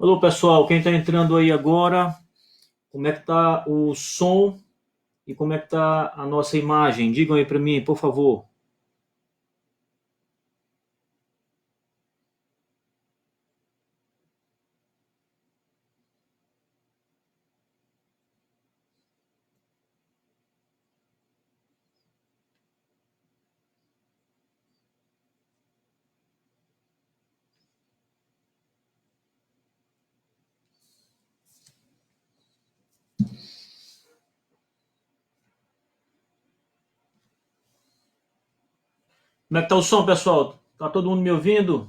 Alô, pessoal, quem está entrando aí agora, como é que está o som e como é que está a nossa imagem? Digam aí para mim, por favor. Como é que está o som, pessoal? Está todo mundo me ouvindo?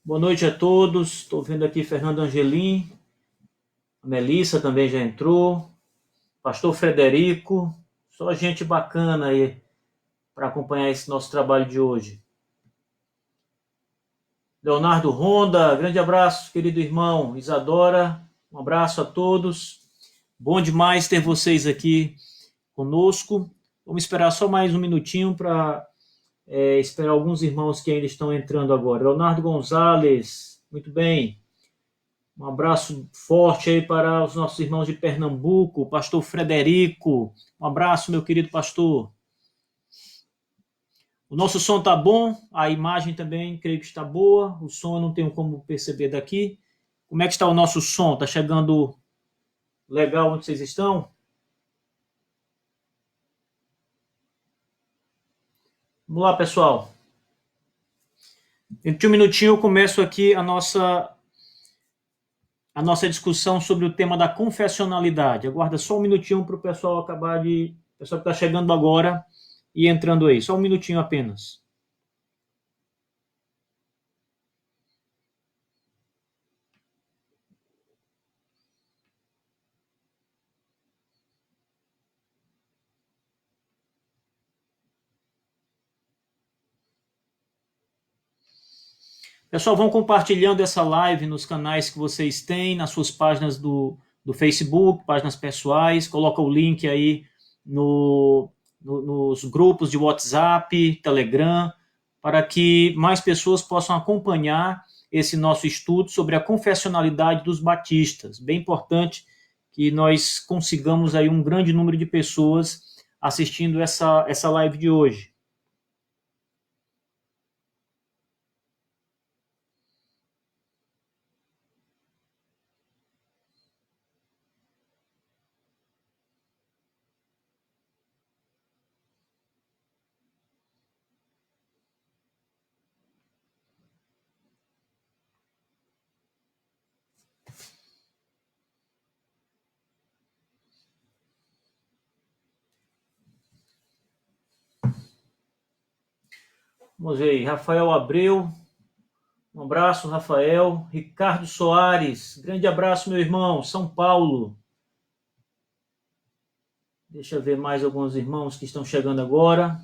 Boa noite a todos. Estou vendo aqui Fernando Angelim, a Melissa também já entrou, Pastor Frederico, só gente bacana aí para acompanhar esse nosso trabalho de hoje. Leonardo Ronda, grande abraço, querido irmão. Isadora, um abraço a todos. Bom demais ter vocês aqui conosco. Vamos esperar só mais um minutinho para esperar alguns irmãos que ainda estão entrando agora. Leonardo Gonzalez, muito bem. Um abraço forte aí para os nossos irmãos de Pernambuco, pastor Frederico. Um abraço, meu querido pastor. O nosso som está bom, a imagem também creio que está boa, o som eu não tenho como perceber daqui. Como é que está o nosso som? Está chegando legal onde vocês estão? Vamos lá, pessoal. Dentro de um minutinho eu começo aqui a nossa discussão sobre o tema da confessionalidade. Aguarda só um minutinho para o pessoal acabar de... O pessoal que está chegando agora e entrando aí. Só um minutinho apenas. Pessoal, vão compartilhando essa live nos canais que vocês têm, nas suas páginas do Facebook, páginas pessoais. Coloca o link aí nos grupos de WhatsApp, Telegram, para que mais pessoas possam acompanhar esse nosso estudo sobre a confessionalidade dos batistas. Bem importante que nós consigamos aí um grande número de pessoas assistindo essa live de hoje. Vamos ver aí, Rafael Abreu, um abraço, Rafael. Ricardo Soares, grande abraço, meu irmão, São Paulo. Deixa eu ver mais alguns irmãos que estão chegando agora.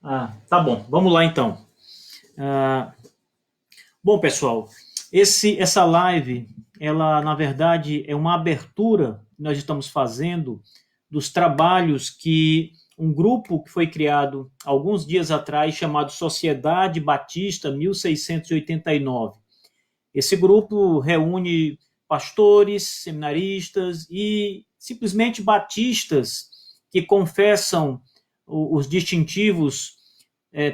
Tá bom, vamos lá então. Bom, pessoal, essa live, ela na verdade é uma abertura que nós estamos fazendo dos trabalhos que um grupo que foi criado alguns dias atrás, chamado Sociedade Batista 1689. Esse grupo reúne pastores, seminaristas e simplesmente batistas que confessam os distintivos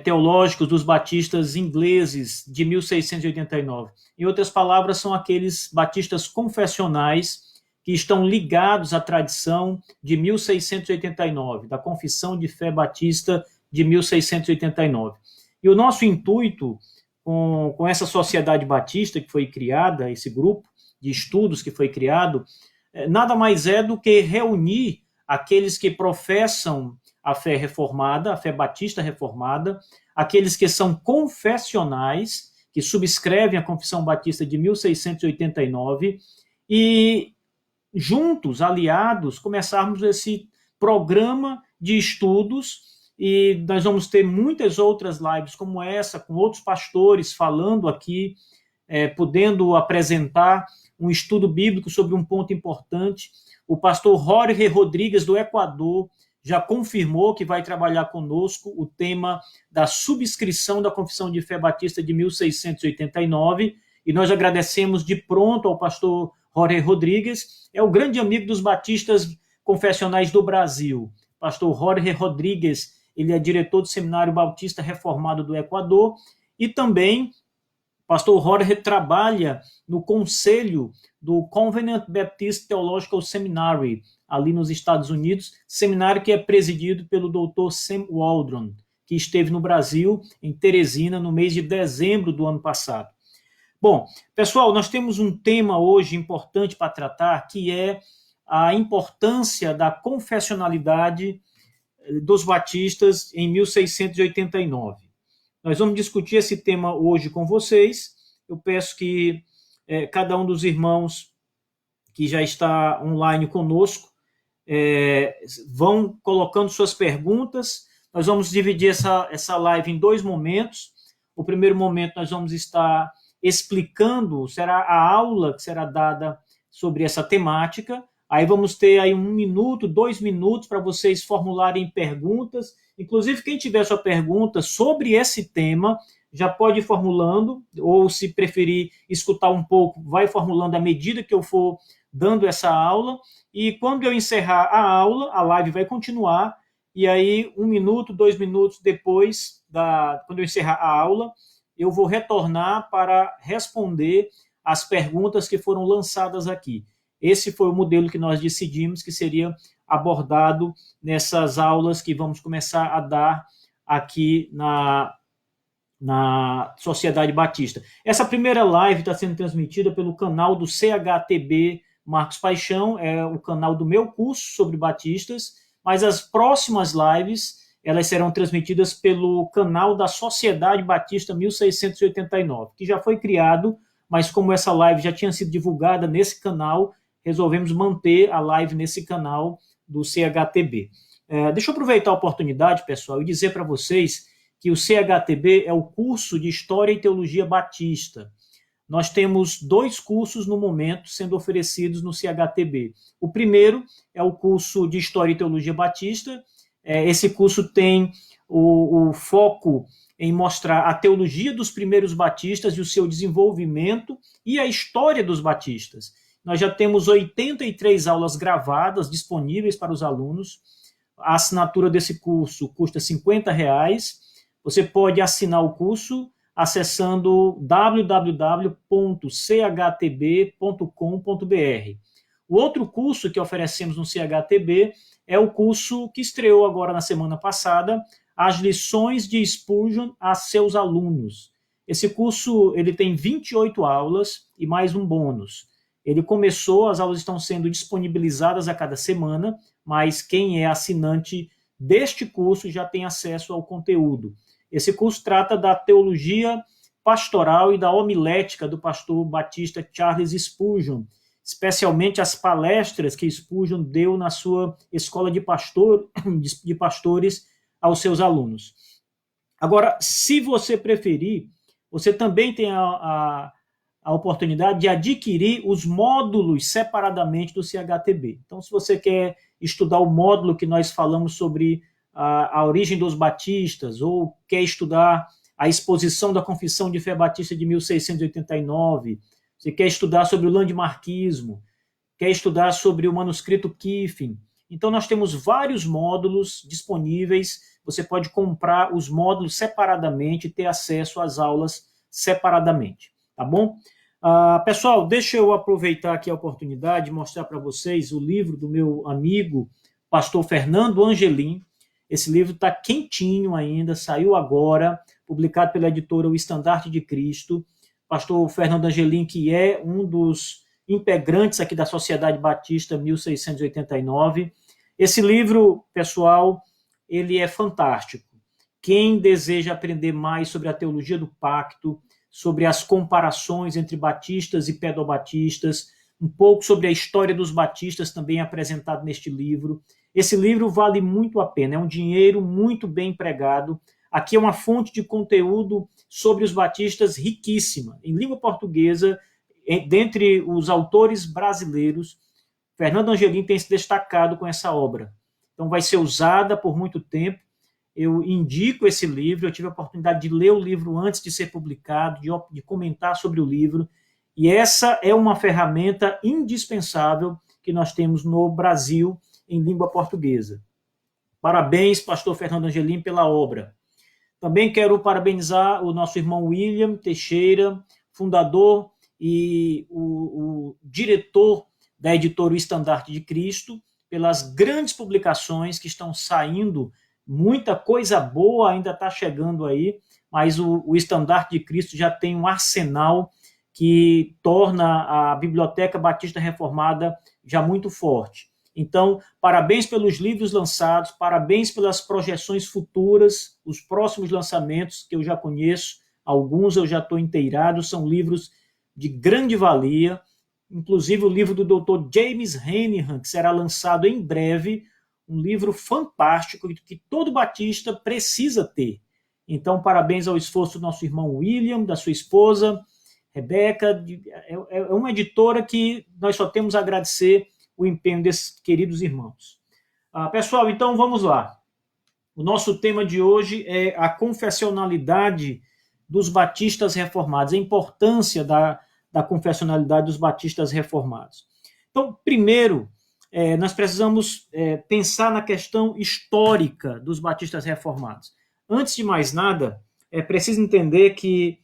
teológicos dos batistas ingleses de 1689. Em outras palavras, são aqueles batistas confessionais que estão ligados à tradição de 1689, da Confissão de Fé Batista de 1689. E o nosso intuito com essa sociedade batista que foi criada, esse grupo de estudos que foi criado, nada mais é do que reunir aqueles que professam a fé reformada, a fé batista reformada, aqueles que são confessionais, que subscrevem a Confissão Batista de 1689, e juntos, aliados, começarmos esse programa de estudos, e nós vamos ter muitas outras lives como essa, com outros pastores falando aqui, podendo apresentar um estudo bíblico sobre um ponto importante. O pastor Jorge Rodrigues, do Equador, já confirmou que vai trabalhar conosco o tema da subscrição da Confissão de Fé Batista de 1689, e nós agradecemos de pronto ao pastor Jorge Rodrigues, é o grande amigo dos batistas confessionais do Brasil. Pastor Jorge Rodrigues, ele é diretor do Seminário Batista Reformado do Equador, e também pastor Jorge trabalha no conselho do Covenant Baptist Theological Seminary, ali nos Estados Unidos, seminário que é presidido pelo Dr. Sam Waldron, que esteve no Brasil, em Teresina, no mês de dezembro do ano passado. Bom, pessoal, nós temos um tema hoje importante para tratar, que é a importância da confessionalidade dos batistas em 1689. Nós vamos discutir esse tema hoje com vocês. Eu peço que cada um dos irmãos que já está online conosco vão colocando suas perguntas. Nós vamos dividir essa live em dois momentos. O primeiro momento nós vamos estar explicando, será a aula que será dada sobre essa temática. Aí vamos ter aí 1 minuto, 2 minutos para vocês formularem perguntas. Inclusive, quem tiver sua pergunta sobre esse tema, já pode ir formulando, ou se preferir escutar um pouco, vai formulando à medida que eu for dando essa aula. E quando eu encerrar a aula, a live vai continuar, e aí 1 minuto, 2 minutos depois, quando eu encerrar a aula, eu vou retornar para responder as perguntas que foram lançadas aqui. Esse foi o modelo que nós decidimos que seria abordado nessas aulas que vamos começar a dar aqui na Sociedade Batista. Essa primeira live está sendo transmitida pelo canal do CHTB Marcos Paixão, é o canal do meu curso sobre batistas, mas as próximas lives elas serão transmitidas pelo canal da Sociedade Batista 1689, que já foi criado, mas como essa live já tinha sido divulgada nesse canal, resolvemos manter a live nesse canal do CHTB. Deixa eu aproveitar a oportunidade, pessoal, e dizer para vocês que o CHTB é o curso de História e Teologia Batista. Nós temos 2 cursos no momento sendo oferecidos no CHTB. O primeiro é o curso de História e Teologia Batista. Esse curso tem o foco em mostrar a teologia dos primeiros batistas e o seu desenvolvimento e a história dos batistas. Nós já temos 83 aulas gravadas disponíveis para os alunos. A assinatura desse curso custa R$50. Você pode assinar o curso acessando www.chtb.com.br. O outro curso que oferecemos no CHTB é o curso que estreou agora na semana passada, As Lições de Spurgeon a seus alunos. Esse curso ele tem 28 aulas e mais um bônus. Ele começou, as aulas estão sendo disponibilizadas a cada semana, mas quem é assinante deste curso já tem acesso ao conteúdo. Esse curso trata da teologia pastoral e da homilética do pastor batista Charles Spurgeon, especialmente as palestras que Spurgeon deu na sua escola de pastores aos seus alunos. Agora, se você preferir, você também tem a oportunidade de adquirir os módulos separadamente do CHTB. Então, se você quer estudar o módulo que nós falamos sobre a origem dos batistas, ou quer estudar a exposição da Confissão de Fé Batista de 1689, você quer estudar sobre o landmarquismo, quer estudar sobre o manuscrito Kiffin. Então, nós temos vários módulos disponíveis, você pode comprar os módulos separadamente e ter acesso às aulas separadamente, tá bom? Pessoal, deixa eu aproveitar aqui a oportunidade de mostrar para vocês o livro do meu amigo, pastor Fernando Angelim. Esse livro está quentinho ainda, saiu agora, publicado pela editora O Estandarte de Cristo. Pastor Fernando Angelim, que é um dos integrantes aqui da Sociedade Batista 1689. Esse livro, pessoal, ele é fantástico. Quem deseja aprender mais sobre a teologia do pacto, sobre as comparações entre batistas e pedobatistas, um pouco sobre a história dos batistas também apresentado neste livro. Esse livro vale muito a pena, é um dinheiro muito bem empregado. Aqui é uma fonte de conteúdo sobre os batistas riquíssima, em língua portuguesa, dentre os autores brasileiros. Fernando Angelim tem se destacado com essa obra. então vai ser usada por muito tempo. Eu indico esse livro, eu tive a oportunidade de ler o livro antes de ser publicado, de comentar sobre o livro, e essa é uma ferramenta indispensável que nós temos no Brasil em língua portuguesa. Parabéns, pastor Fernando Angelim, pela obra. Também quero parabenizar o nosso irmão William Teixeira, fundador e o diretor da editora O Estandarte de Cristo, pelas grandes publicações que estão saindo. Muita coisa boa ainda está chegando aí, mas o Estandarte de Cristo já tem um arsenal que torna a Biblioteca Batista Reformada já muito forte. Então, parabéns pelos livros lançados, parabéns pelas projeções futuras, os próximos lançamentos que eu já conheço, alguns eu já estou inteirado, são livros de grande valia, inclusive o livro do Dr. James Henihan, que será lançado em breve, um livro fantástico que todo batista precisa ter. Então, parabéns ao esforço do nosso irmão William, da sua esposa, Rebeca. É uma editora que nós só temos a agradecer o empenho desses queridos irmãos. Pessoal, então vamos lá. O nosso tema de hoje é a confessionalidade dos batistas reformados, a importância da confessionalidade dos batistas reformados. Então, primeiro, nós precisamos pensar na questão histórica dos batistas reformados. Antes de mais nada, é preciso entender que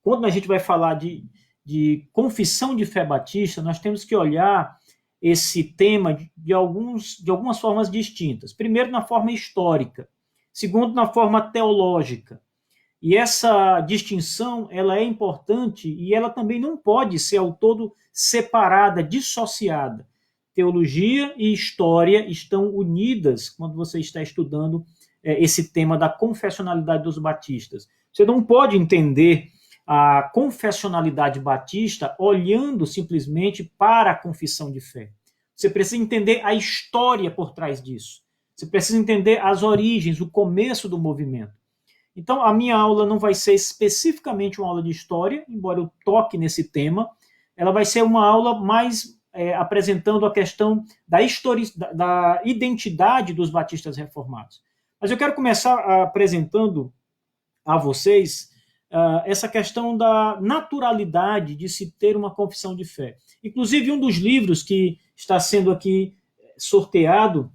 quando a gente vai falar de confissão de fé batista, nós temos que olhar esse tema de algumas formas distintas. Primeiro, na forma histórica. Segundo, na forma teológica. E essa distinção ela é importante e ela também não pode ser ao todo separada, dissociada. Teologia e história estão unidas quando você está estudando esse tema da confessionalidade dos batistas. Você não pode entender a confessionalidade batista olhando simplesmente para a confissão de fé. Você precisa entender a história por trás disso. Você precisa entender as origens, o começo do movimento. Então, a minha aula não vai ser especificamente uma aula de história, embora eu toque nesse tema. Ela vai ser uma aula mais apresentando a questão da identidade dos batistas reformados. Mas eu quero começar apresentando a vocês essa questão da naturalidade de se ter uma confissão de fé. Inclusive, um dos livros que está sendo aqui sorteado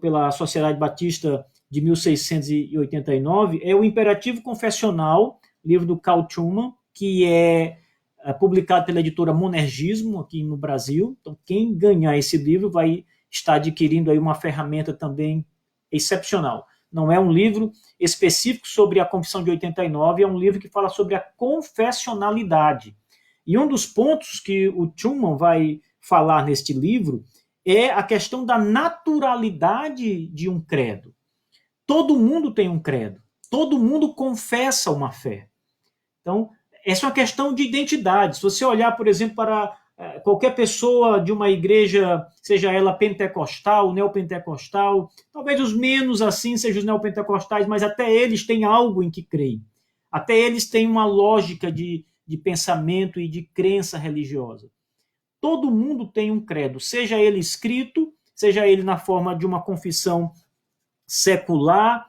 pela Sociedade Batista de 1689 é o Imperativo Confessional, livro do Carl Trueman, que é publicado pela editora Monergismo, aqui no Brasil. Então, quem ganhar esse livro vai estar adquirindo aí uma ferramenta também excepcional. Não é um livro específico sobre a Confissão de 89, é um livro que fala sobre a confessionalidade. E um dos pontos que o Trueman vai falar neste livro é a questão da naturalidade de um credo. Todo mundo tem um credo, todo mundo confessa uma fé. Então, essa é uma questão de identidade. Se você olhar, por exemplo, para qualquer pessoa de uma igreja, seja ela pentecostal, neopentecostal, talvez os menos assim sejam os neopentecostais, mas até eles têm algo em que creem. Até eles têm uma lógica de pensamento e de crença religiosa. Todo mundo tem um credo, seja ele escrito, seja ele na forma de uma confissão secular,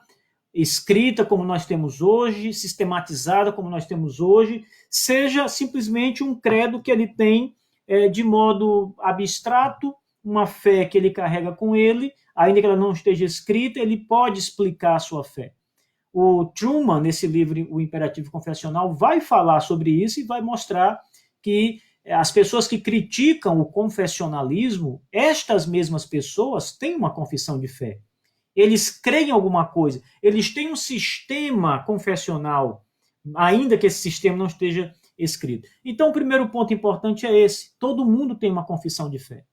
escrita como nós temos hoje, sistematizada como nós temos hoje, seja simplesmente um credo que ele tem de modo abstrato, uma fé que ele carrega com ele, ainda que ela não esteja escrita, ele pode explicar a sua fé. O Trueman, nesse livro, O Imperativo Confessional, vai falar sobre isso e vai mostrar que as pessoas que criticam o confessionalismo, estas mesmas pessoas têm uma confissão de fé. Eles creem em alguma coisa, eles têm um sistema confessional, ainda que esse sistema não esteja escrito. Então, o primeiro ponto importante é esse. Todo mundo tem uma confissão de fé.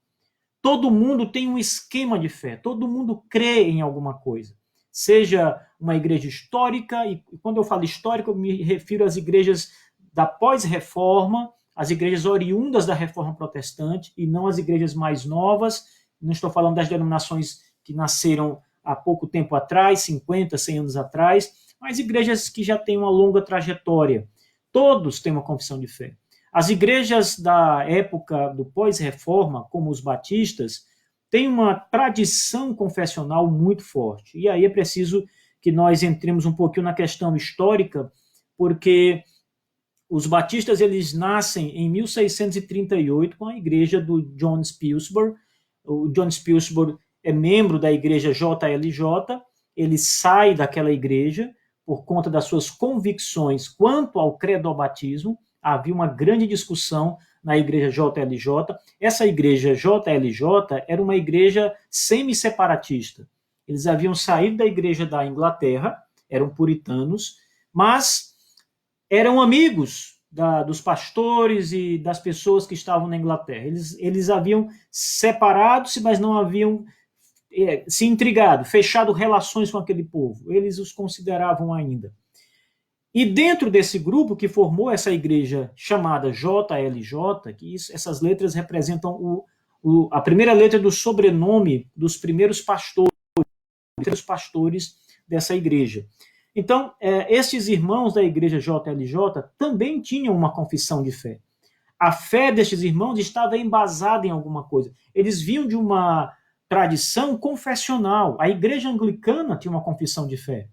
Todo mundo tem um esquema de fé. Todo mundo crê em alguma coisa. Seja uma igreja histórica, e quando eu falo histórica, eu me refiro às igrejas da pós-reforma, as igrejas oriundas da reforma protestante, e não as igrejas mais novas. Não estou falando das denominações que nasceram há pouco tempo atrás, 50, 100 anos atrás, mas igrejas que já têm uma longa trajetória. Todos têm uma confissão de fé. As igrejas da época do pós-reforma, como os batistas, tem uma tradição confessional muito forte. E aí é preciso que nós entremos um pouquinho na questão histórica, porque os batistas eles nascem em 1638 com a igreja do John Spilsbury. O John Spilsbury é membro da igreja JLJ, ele sai daquela igreja por conta das suas convicções quanto ao credobatismo. Havia uma grande discussão na igreja JLJ. Essa igreja JLJ era uma igreja semi-separatista. Eles haviam saído da igreja da Inglaterra, eram puritanos, mas eram amigos dos pastores e das pessoas que estavam na Inglaterra. Eles haviam separado-se, mas não haviam se intrigado, fechado relações com aquele povo. Eles os consideravam ainda. E dentro desse grupo que formou essa igreja chamada JLJ, essas letras representam a primeira letra do sobrenome dos primeiros pastores dessa igreja. Então, estes irmãos da igreja JLJ também tinham uma confissão de fé. A fé destes irmãos estava embasada em alguma coisa. Eles vinham de uma tradição confessional. A igreja anglicana tinha uma confissão de fé.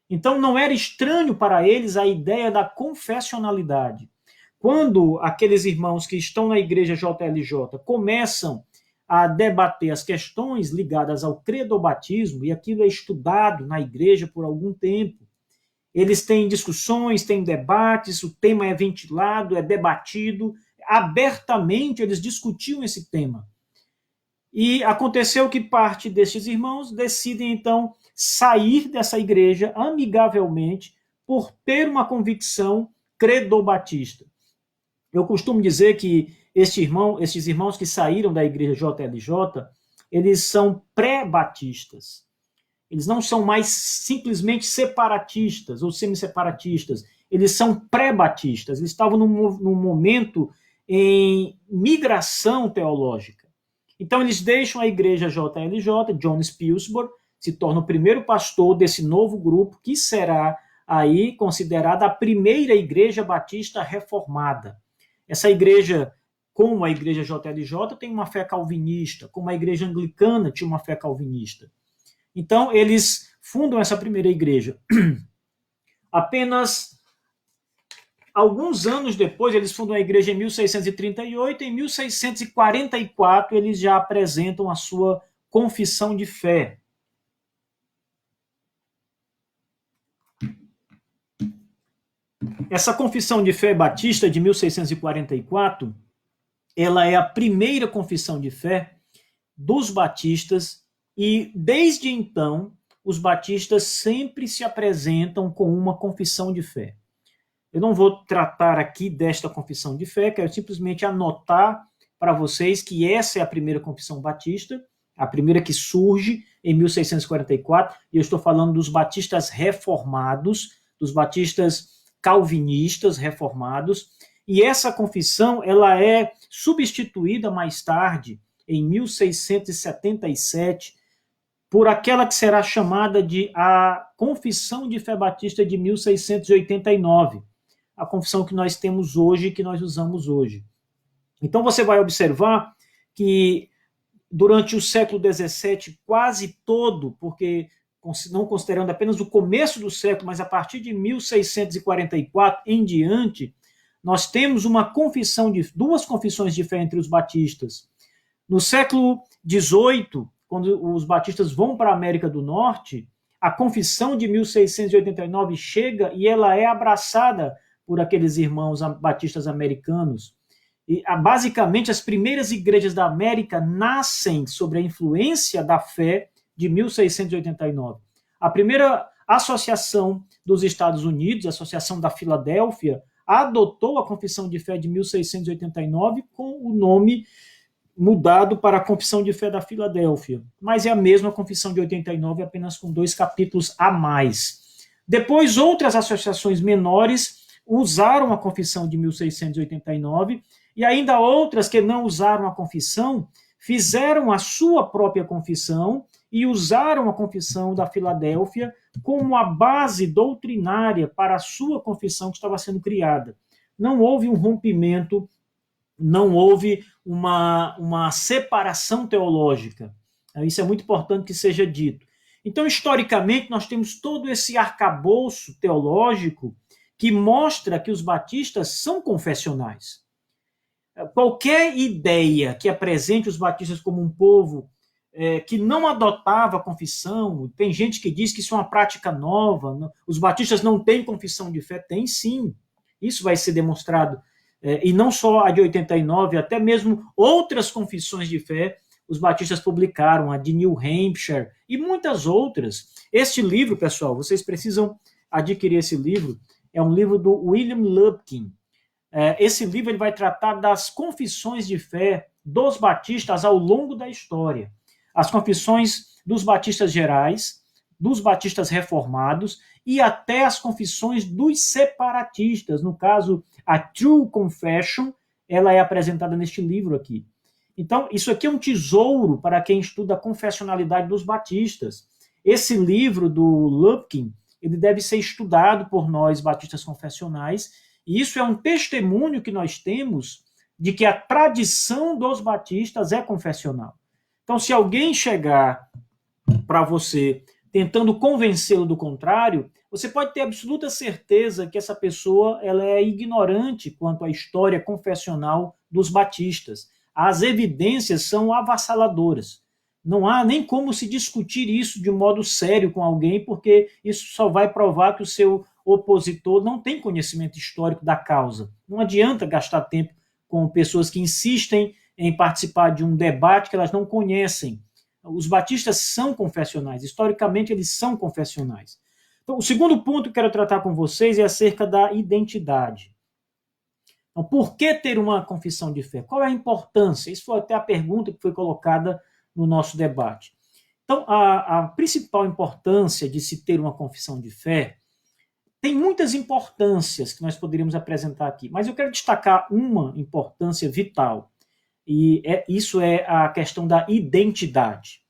Então, não era estranho para eles a ideia da confessionalidade. Quando aqueles irmãos que estão na igreja JLJ começam a debater as questões ligadas ao credobatismo, e aquilo é estudado na igreja por algum tempo, eles têm discussões, têm debates, o tema é ventilado, é debatido, abertamente eles discutiam esse tema. E aconteceu que parte destes irmãos decidem, então, sair dessa igreja amigavelmente por ter uma convicção credobatista. Eu costumo dizer que estes irmãos que saíram da igreja JLJ, eles são pré-batistas. Eles não são mais simplesmente separatistas ou semi-separatistas. Eles são pré-batistas. Eles estavam num momento em migração teológica. Então, eles deixam a igreja JLJ, John Spilsbury, se torna o primeiro pastor desse novo grupo, que será aí considerada a primeira igreja batista reformada. Essa igreja, como a igreja JLJ, tem uma fé calvinista, como a igreja anglicana tinha uma fé calvinista. Então, eles fundam essa primeira igreja. Apenas alguns anos depois, eles fundam a igreja em 1638, em 1644 eles já apresentam a sua confissão de fé. Essa confissão de fé batista de 1644, ela é a primeira confissão de fé dos batistas e, desde então, os batistas sempre se apresentam com uma confissão de fé. Eu não vou tratar aqui desta confissão de fé, quero simplesmente anotar para vocês que essa é a primeira confissão batista, a primeira que surge em 1644, e eu estou falando dos batistas reformados, dos batistas calvinistas reformados, e essa confissão ela é substituída mais tarde, em 1677, por aquela que será chamada de a Confissão de Fé Batista de 1689, a confissão que nós temos hoje, que nós usamos hoje. Então você vai observar que durante o século XVII, quase todo, porque não considerando apenas o começo do século, mas a partir de 1644 em diante, nós temos duas confissões de fé entre os batistas. No século XVIII, quando os batistas vão para a América do Norte, a confissão de 1689 chega e ela é abraçada por aqueles irmãos batistas americanos. E, basicamente, as primeiras igrejas da América nascem sobre a influência da fé de 1689. A primeira associação dos Estados Unidos, a Associação da Filadélfia, adotou a Confissão de Fé de 1689 com o nome mudado para a Confissão de Fé da Filadélfia. Mas é a mesma Confissão de 89, apenas com 2 capítulos a mais. Depois, outras associações menores usaram a Confissão de 1689 e ainda outras que não usaram a confissão fizeram a sua própria confissão e usaram a Confissão da Filadélfia como a base doutrinária para a sua confissão que estava sendo criada. Não houve um rompimento não houve uma separação teológica. Isso é muito importante que seja dito. Então, historicamente, nós temos todo esse arcabouço teológico que mostra que os batistas são confessionais. Qualquer ideia que apresente os batistas como um povo que não adotava a confissão, tem gente que diz que isso é uma prática nova, os batistas não têm confissão de fé, tem sim. Isso vai ser demonstrado, e não só a de 89, até mesmo outras confissões de fé, os batistas publicaram, a de New Hampshire e muitas outras. Este livro, pessoal, vocês precisam adquirir esse livro, é um livro do William Lubkin. Esse livro ele vai tratar das confissões de fé dos batistas ao longo da história. As confissões dos batistas gerais, dos batistas reformados e até as confissões dos separatistas. No caso, a True Confession, ela é apresentada neste livro aqui. Então, isso aqui é um tesouro para quem estuda a confessionalidade dos batistas. Esse livro do Lubkin, ele deve ser estudado por nós, batistas confessionais, e isso é um testemunho que nós temos de que a tradição dos batistas é confessional. Então, se alguém chegar para você tentando convencê-lo do contrário, você pode ter absoluta certeza que essa pessoa ela é ignorante quanto à história confessional dos batistas. As evidências são avassaladoras. Não há nem como se discutir isso de um modo sério com alguém, porque isso só vai provar que o seu opositor não tem conhecimento histórico da causa. Não adianta gastar tempo com pessoas que insistem em participar de um debate que elas não conhecem. Os batistas são confessionais, historicamente eles são confessionais. Então, o segundo ponto que eu quero tratar com vocês é acerca da identidade. Então, por que ter uma confissão de fé? Qual é a importância? Isso foi até a pergunta que foi colocada no nosso debate. Então, a principal importância de se ter uma confissão de fé tem muitas importâncias que nós poderíamos apresentar aqui, mas eu quero destacar uma importância vital, e isso é a questão da identidade.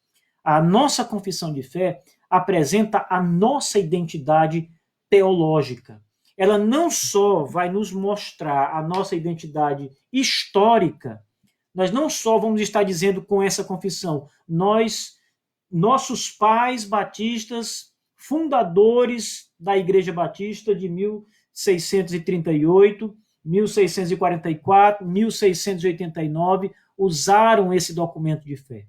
A nossa confissão de fé apresenta a nossa identidade teológica. Ela não só vai nos mostrar a nossa identidade histórica, nós não só vamos estar dizendo com essa confissão, nossos pais batistas, fundadores da Igreja Batista de 1638, 1644, 1689, usaram esse documento de fé.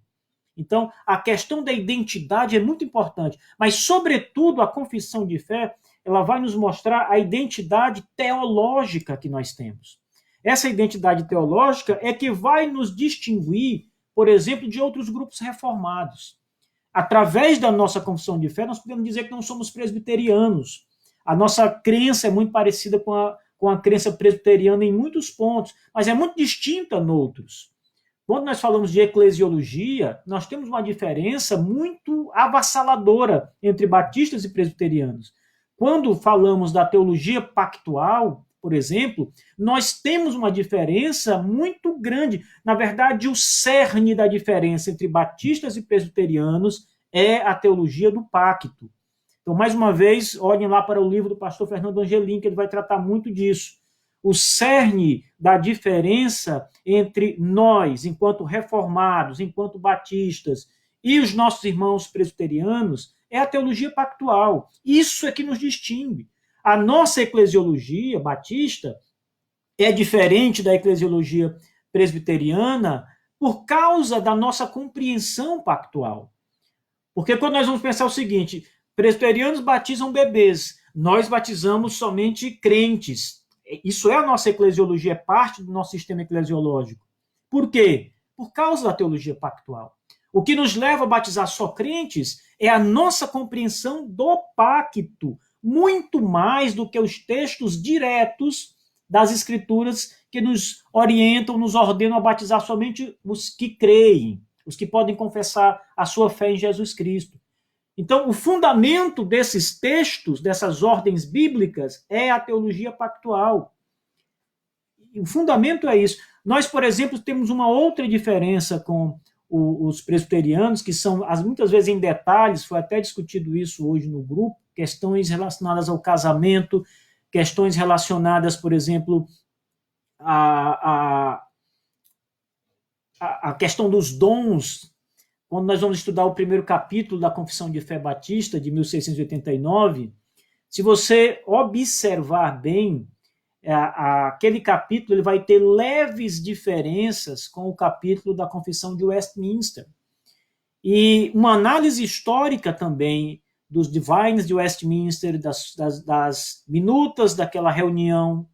Então, a questão da identidade é muito importante, mas, sobretudo, a confissão de fé, ela vai nos mostrar a identidade teológica que nós temos. Essa identidade teológica é que vai nos distinguir, por exemplo, de outros grupos reformados. Através da nossa confissão de fé, nós podemos dizer que não somos presbiterianos. A nossa crença é muito parecida com a crença presbiteriana em muitos pontos, mas é muito distinta noutros. Quando nós falamos de eclesiologia, nós temos uma diferença muito avassaladora entre batistas e presbiterianos. Quando falamos da teologia pactual, por exemplo, nós temos uma diferença muito grande. Na verdade, o cerne da diferença entre batistas e presbiterianos é a teologia do pacto. Então, mais uma vez, olhem lá para o livro do pastor Fernando Angelim, que ele vai tratar muito disso. O cerne da diferença entre nós, enquanto reformados, enquanto batistas, e os nossos irmãos presbiterianos, é a teologia pactual. Isso é que nos distingue. A nossa eclesiologia batista é diferente da eclesiologia presbiteriana por causa da nossa compreensão pactual. Porque quando nós vamos pensar o seguinte, presbiterianos batizam bebês, nós batizamos somente crentes. Isso é a nossa eclesiologia, é parte do nosso sistema eclesiológico. Por quê? Por causa da teologia pactual. O que nos leva a batizar só crentes é a nossa compreensão do pacto, muito mais do que os textos diretos das Escrituras que nos orientam, nos ordenam a batizar somente os que creem, os que podem confessar a sua fé em Jesus Cristo. Então, o fundamento desses textos, dessas ordens bíblicas, é a teologia pactual. O fundamento é isso. Nós, por exemplo, temos uma outra diferença com os presbiterianos, que são, muitas vezes, em detalhes, foi até discutido isso hoje no grupo, questões relacionadas ao casamento, questões relacionadas, por exemplo, a questão dos dons, quando nós vamos estudar o primeiro capítulo da Confissão de Fé Batista, de 1689, se você observar bem, aquele capítulo ele vai ter leves diferenças com o capítulo da Confissão de Westminster. E uma análise histórica também dos Divines de Westminster, das minutas daquela reunião,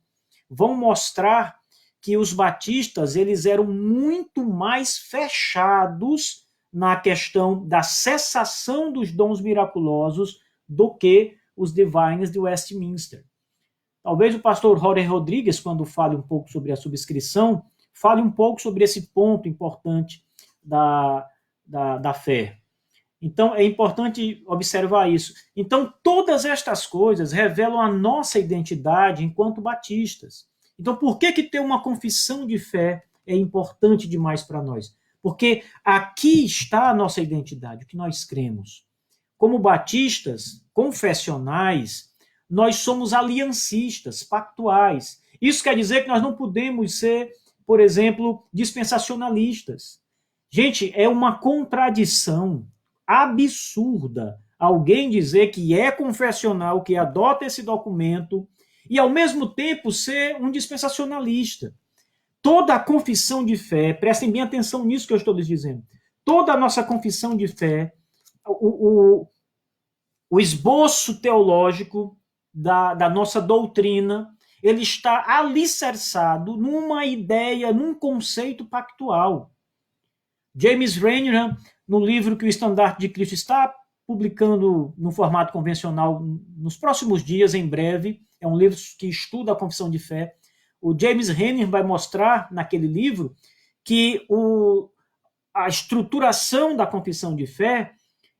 vão mostrar que os batistas eles eram muito mais fechados na questão da cessação dos dons miraculosos do que os Divines de Westminster. Talvez o pastor Jorge Rodrigues, quando fale um pouco sobre a subscrição, fale um pouco sobre esse ponto importante da fé. Então, é importante observar isso. Então, todas estas coisas revelam a nossa identidade enquanto batistas. Então, por que ter uma confissão de fé é importante demais para nós? Porque aqui está a nossa identidade, o que nós cremos. Como batistas confessionais, nós somos aliancistas, pactuais. Isso quer dizer que nós não podemos ser, por exemplo, dispensacionalistas. Gente, é uma contradição absurda alguém dizer que é confessional, que adota esse documento, e ao mesmo tempo ser um dispensacionalista. Toda a confissão de fé, prestem bem atenção nisso que eu estou lhes dizendo, toda a nossa confissão de fé, o esboço teológico da nossa doutrina, ele está alicerçado numa ideia, num conceito pactual. James Renihan, no livro que o Estandarte de Cristo está publicando no formato convencional nos próximos dias, em breve, é um livro que estuda a confissão de fé, o James Renihan vai mostrar naquele livro que a estruturação da confissão de fé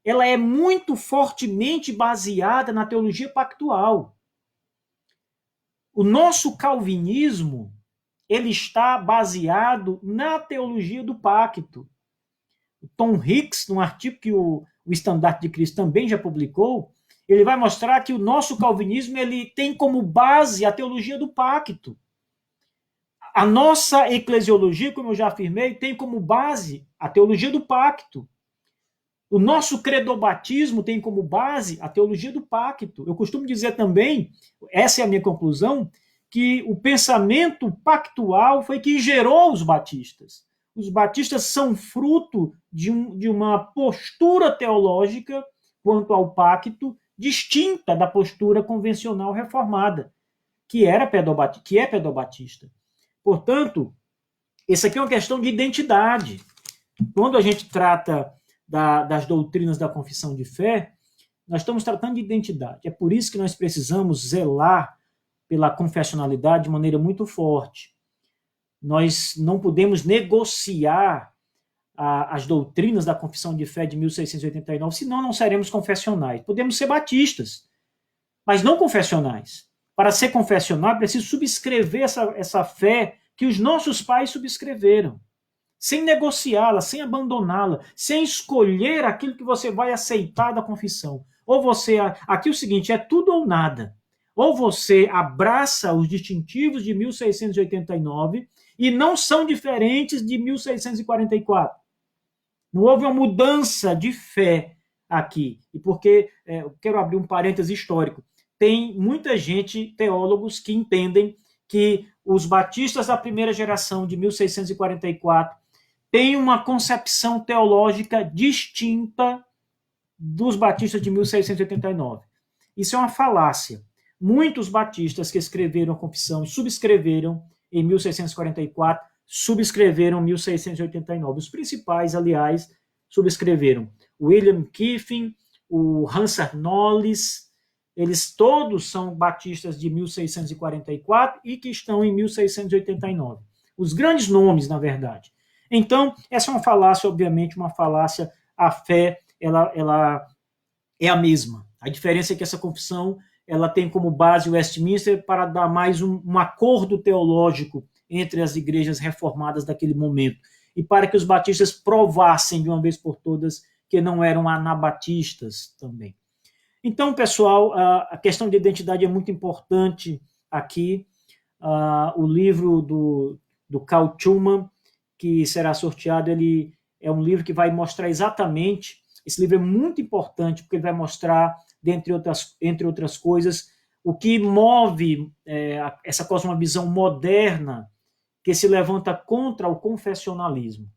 ela é muito fortemente baseada na teologia pactual. O nosso calvinismo ele está baseado na teologia do pacto. O Tom Hicks, num artigo que o Estandarte de Cristo também já publicou, ele vai mostrar que o nosso calvinismo ele tem como base a teologia do pacto. A nossa eclesiologia, como eu já afirmei, tem como base a teologia do pacto. O nosso credobatismo tem como base a teologia do pacto. Eu costumo dizer também, essa é a minha conclusão, que o pensamento pactual foi que gerou os batistas. Os batistas são fruto de uma postura teológica quanto ao pacto distinta da postura convencional reformada, que é pedobatista. Portanto, isso aqui é uma questão de identidade. Quando a gente trata das doutrinas da confissão de fé, nós estamos tratando de identidade. É por isso que nós precisamos zelar pela confessionalidade de maneira muito forte. Nós não podemos negociar as doutrinas da confissão de fé de 1689, senão não seremos confessionais. Podemos ser batistas, mas não confessionais. Para ser confessional, é preciso subscrever essa fé que os nossos pais subscreveram, sem negociá-la, sem abandoná-la, sem escolher aquilo que você vai aceitar da confissão. Ou você, aqui é o seguinte, é tudo ou nada. Ou você abraça os distintivos de 1689 e não são diferentes de 1644. Não houve uma mudança de fé aqui. E porque, eu quero abrir um parêntese histórico, tem muita gente, teólogos, que entendem que os batistas da primeira geração de 1644 têm uma concepção teológica distinta dos batistas de 1689. Isso é uma falácia. Muitos batistas que escreveram a confissão e subscreveram em 1644, subscreveram em 1689. Os principais, aliás, subscreveram William Kiffin, o Hansard Knollys, eles todos são batistas de 1644 e que estão em 1689. Os grandes nomes, na verdade. Então, essa é uma falácia, obviamente, uma falácia. A fé, ela é a mesma. A diferença é que essa confissão ela tem como base o Westminster para dar mais um acordo teológico entre as igrejas reformadas daquele momento e para que os batistas provassem de uma vez por todas que não eram anabatistas também. Então, pessoal, a questão de identidade é muito importante aqui. O livro do Carl Trueman, que será sorteado, ele é um livro que vai mostrar exatamente, esse livro é muito importante, porque ele vai mostrar, entre outras coisas, o que move essa cosmovisão moderna que se levanta contra o confessionalismo.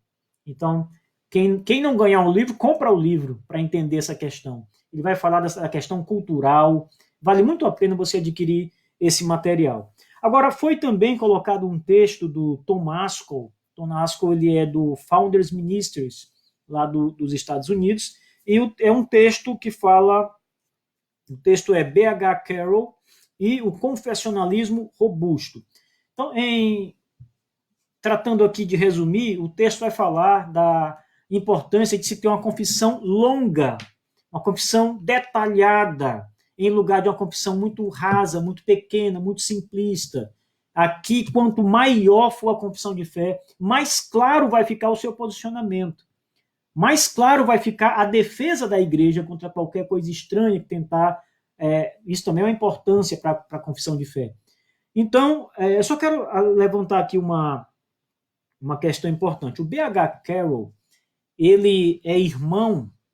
Então, quem não ganhar um livro, compra o livro para entender essa questão. Ele vai falar dessa questão cultural, vale muito a pena você adquirir esse material. Agora, foi também colocado um texto do Tom Askell. Tom Askell, ele é do Founders Ministries, lá dos Estados Unidos, e é um texto que fala, o texto é B.H. Carroll e o confessionalismo robusto. Então, tratando aqui de resumir, o texto vai falar da importância de se ter uma confissão longa, uma confissão detalhada, em lugar de uma confissão muito rasa, muito pequena, muito simplista. Aqui, quanto maior for a confissão de fé, mais claro vai ficar o seu posicionamento, mais claro vai ficar a defesa da igreja contra qualquer coisa estranha que tentar. Isso também é uma importância para a confissão de fé. Então, eu só quero levantar aqui uma questão importante. O B.H. Carroll, ele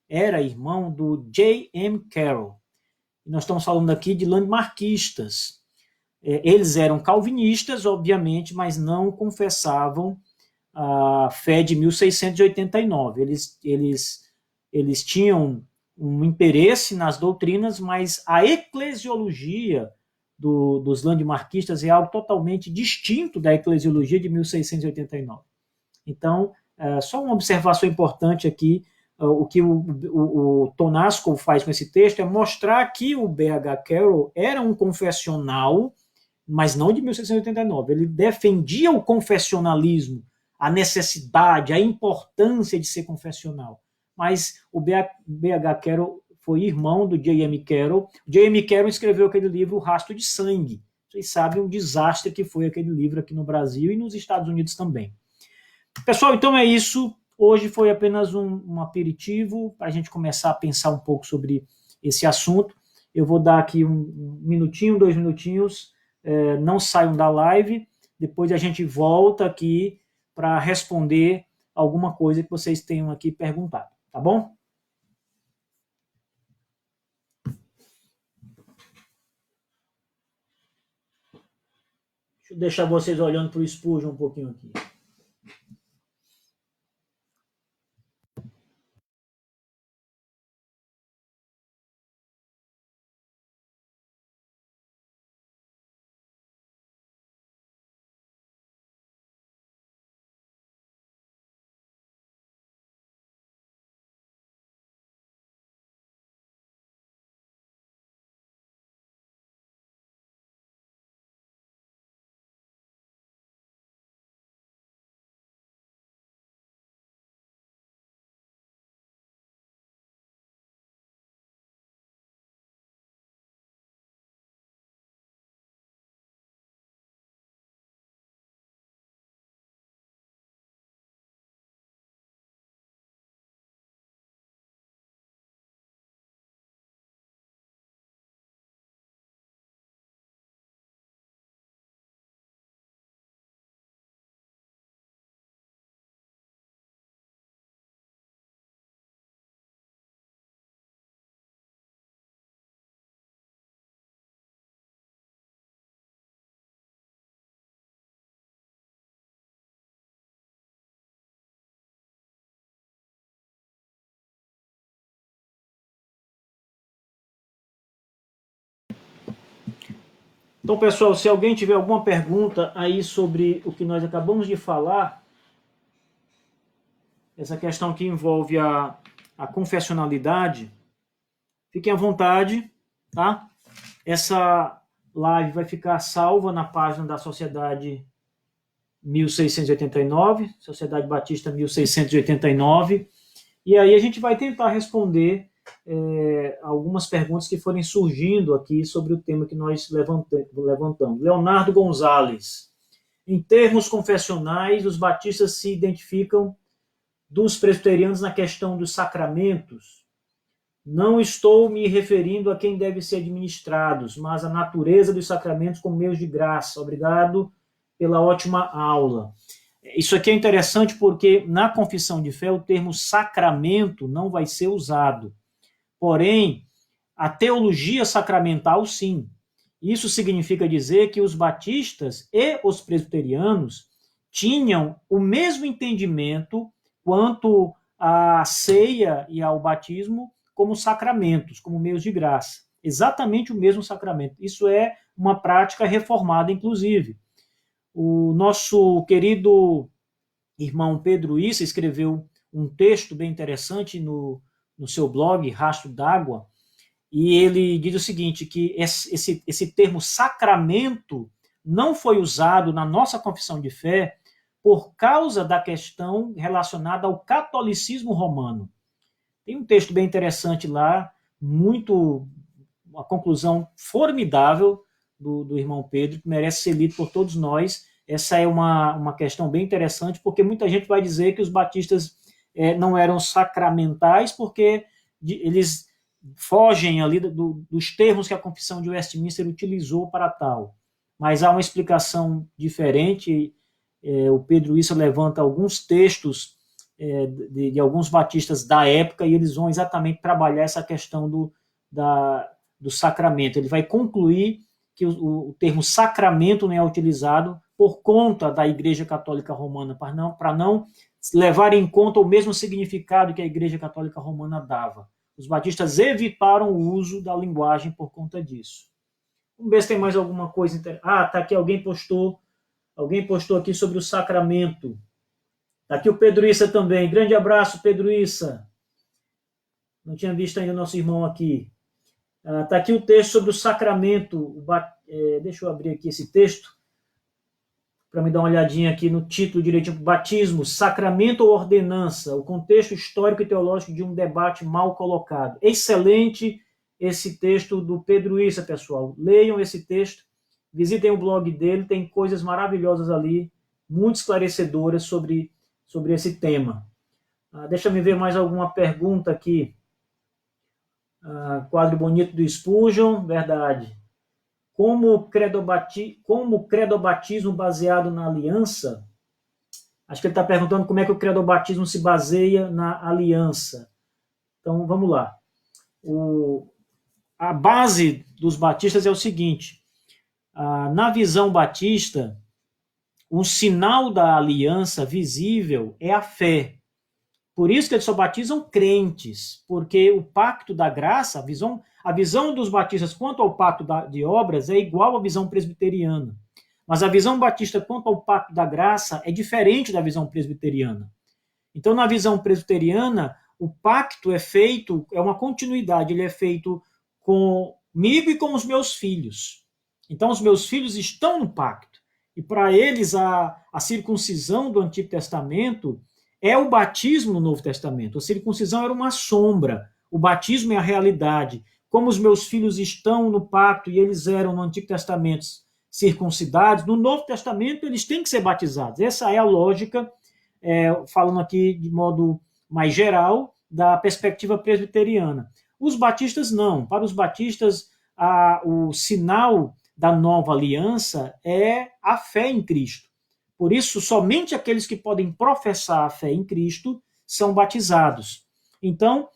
era irmão do J.M. Carroll. Nós estamos falando aqui de landmarquistas. Eles eram calvinistas, obviamente, mas não confessavam a fé de 1689. Eles tinham um interesse nas doutrinas, mas a eclesiologia dos landmarquistas é algo totalmente distinto da eclesiologia de 1689. Então, só uma observação importante aqui, o que o Tom Askell faz com esse texto é mostrar que o B.H. Carroll era um confessional, mas não de 1689. Ele defendia o confessionalismo, a necessidade, a importância de ser confessional. Mas o B.H. Carroll foi irmão do J.M. Carroll. J.M. Carroll escreveu aquele livro, O Rastro de Sangue. Vocês sabem o desastre que foi aquele livro aqui no Brasil e nos Estados Unidos também. Pessoal, então é isso. Hoje foi apenas um aperitivo para a gente começar a pensar um pouco sobre esse assunto. Eu vou dar aqui um minutinho, 2 minutinhos, não saiam da live, depois a gente volta aqui para responder alguma coisa que vocês tenham aqui perguntado, tá bom? Deixa eu deixar vocês olhando para o Spurgeon um pouquinho aqui. Então, pessoal, se alguém tiver alguma pergunta aí sobre o que nós acabamos de falar, essa questão que envolve a confessionalidade, fiquem à vontade, tá? Essa live vai ficar salva na página da Sociedade 1689, Sociedade Batista 1689, e aí a gente vai tentar responder algumas perguntas que forem surgindo aqui sobre o tema que nós levantamos. Leonardo Gonzalez. Em termos confessionais, os batistas se identificam dos presbiterianos na questão dos sacramentos. Não estou me referindo a quem deve ser administrados, mas a natureza dos sacramentos como meios de graça. Obrigado pela ótima aula. Isso aqui é interessante porque na confissão de fé o termo sacramento não vai ser usado. Porém, a teologia sacramental, sim. Isso significa dizer que os batistas e os presbiterianos tinham o mesmo entendimento quanto à ceia e ao batismo como sacramentos, como meios de graça. Exatamente o mesmo sacramento. Isso é uma prática reformada, inclusive. O nosso querido irmão Pedro Issa escreveu um texto bem interessante no seu blog, Rastro d'Água, e ele diz o seguinte, que esse termo sacramento não foi usado na nossa confissão de fé por causa da questão relacionada ao catolicismo romano. Tem um texto bem interessante lá, uma conclusão formidável do irmão Pedro, que merece ser lido por todos nós. Essa é uma questão bem interessante, porque muita gente vai dizer que os batistas não eram sacramentais, porque eles fogem ali dos termos que a Confissão de Westminster utilizou para tal. Mas há uma explicação diferente. O Pedro Issa levanta alguns textos de alguns batistas da época e eles vão exatamente trabalhar essa questão do sacramento. Ele vai concluir que o termo sacramento não é utilizado por conta da Igreja Católica Romana, para não levar em conta o mesmo significado que a Igreja Católica Romana dava. Os batistas evitaram o uso da linguagem por conta disso. Vamos ver se tem mais alguma coisa interessante. Tá aqui, alguém postou aqui sobre o sacramento. Está aqui o Pedro Issa também. Grande abraço, Pedro Issa. Não tinha visto ainda o nosso irmão aqui. Está aqui o texto sobre o sacramento. Deixa eu abrir aqui esse texto para me dar uma olhadinha aqui no título direitinho. Batismo, sacramento ou ordenança? O contexto histórico e teológico de um debate mal colocado. Excelente esse texto do Pedro Issa, pessoal. Leiam esse texto, visitem o blog dele, tem coisas maravilhosas ali, muito esclarecedoras sobre esse tema. Deixa eu ver mais alguma pergunta aqui. Quadro bonito do Spurgeon, verdade. Como credobatismo baseado na aliança? Acho que ele está perguntando como é que o credobatismo se baseia na aliança. Então, vamos lá. A base dos batistas é o seguinte. Na visão batista, um sinal da aliança visível é a fé. Por isso que eles só batizam crentes, porque o pacto da graça, a visão dos batistas quanto ao pacto de obras é igual à visão presbiteriana. Mas a visão batista quanto ao pacto da graça é diferente da visão presbiteriana. Então, na visão presbiteriana, o pacto é uma continuidade, ele é feito comigo e com os meus filhos. Então, os meus filhos estão no pacto. E para eles, a circuncisão do Antigo Testamento é o batismo no Novo Testamento. A circuncisão era uma sombra, o batismo é a realidade. Como os meus filhos estão no pacto e eles eram no Antigo Testamento circuncidados, no Novo Testamento eles têm que ser batizados. Essa é a lógica, falando aqui de modo mais geral, da perspectiva presbiteriana. Os batistas não. Para os batistas, o sinal da nova aliança é a fé em Cristo. Por isso, somente aqueles que podem professar a fé em Cristo são batizados. Então,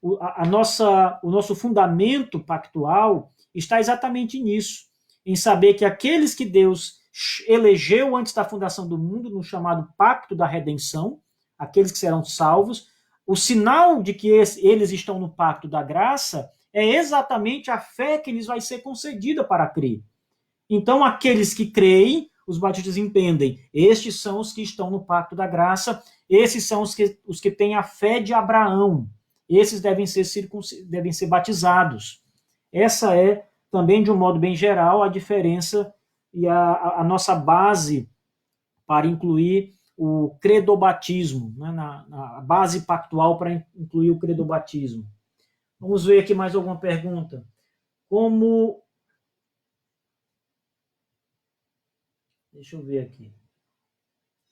o nosso fundamento pactual está exatamente nisso, em saber que aqueles que Deus elegeu antes da fundação do mundo, no chamado pacto da redenção, aqueles que serão salvos, o sinal de que eles estão no pacto da graça é exatamente a fé que lhes vai ser concedida para crer. Então, aqueles que creem, os batistas entendem, estes são os que estão no pacto da graça, esses são os que têm a fé de Abraão, esses devem ser batizados. Essa é, também de um modo bem geral, a diferença e a nossa base para incluir o credobatismo, né, na base pactual para incluir o credobatismo. Vamos ver aqui mais alguma pergunta. Deixa eu ver aqui.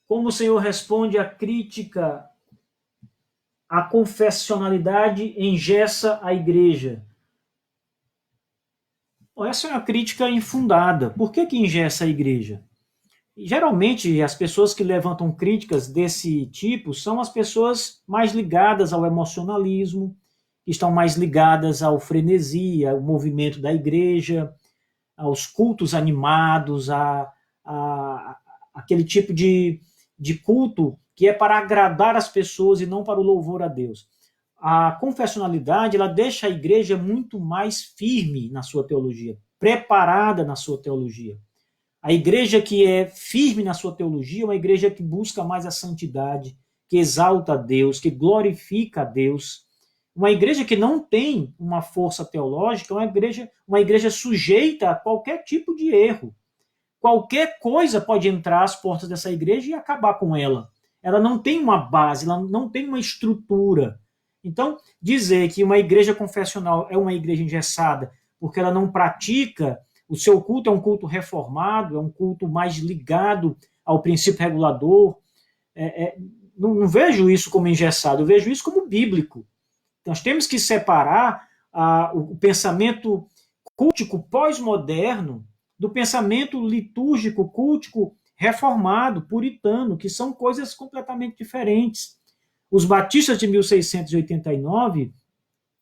Como o senhor responde à crítica à confessionalidade engessa a igreja? Essa é uma crítica infundada. Por que engessa a igreja? Geralmente, as pessoas que levantam críticas desse tipo são as pessoas mais ligadas ao emocionalismo, que estão mais ligadas ao frenesi, ao movimento da igreja, aos cultos animados, a aquele tipo de culto que é para agradar as pessoas e não para o louvor a Deus. A confessionalidade, ela deixa a igreja muito mais firme na sua teologia, preparada na sua teologia. A igreja que é firme na sua teologia é uma igreja que busca mais a santidade, que exalta a Deus, que glorifica a Deus. Uma igreja que não tem uma força teológica é uma igreja sujeita a qualquer tipo de erro. Qualquer coisa pode entrar às portas dessa igreja e acabar com ela. Ela não tem uma base, ela não tem uma estrutura. Então, dizer que uma igreja confessional é uma igreja engessada porque ela não pratica, o seu culto é um culto reformado, é um culto mais ligado ao princípio regulador, não vejo isso como engessado, eu vejo isso como bíblico. Nós temos que separar o pensamento cultico pós-moderno do pensamento litúrgico, cultico reformado, puritano, que são coisas completamente diferentes. Os batistas de 1689,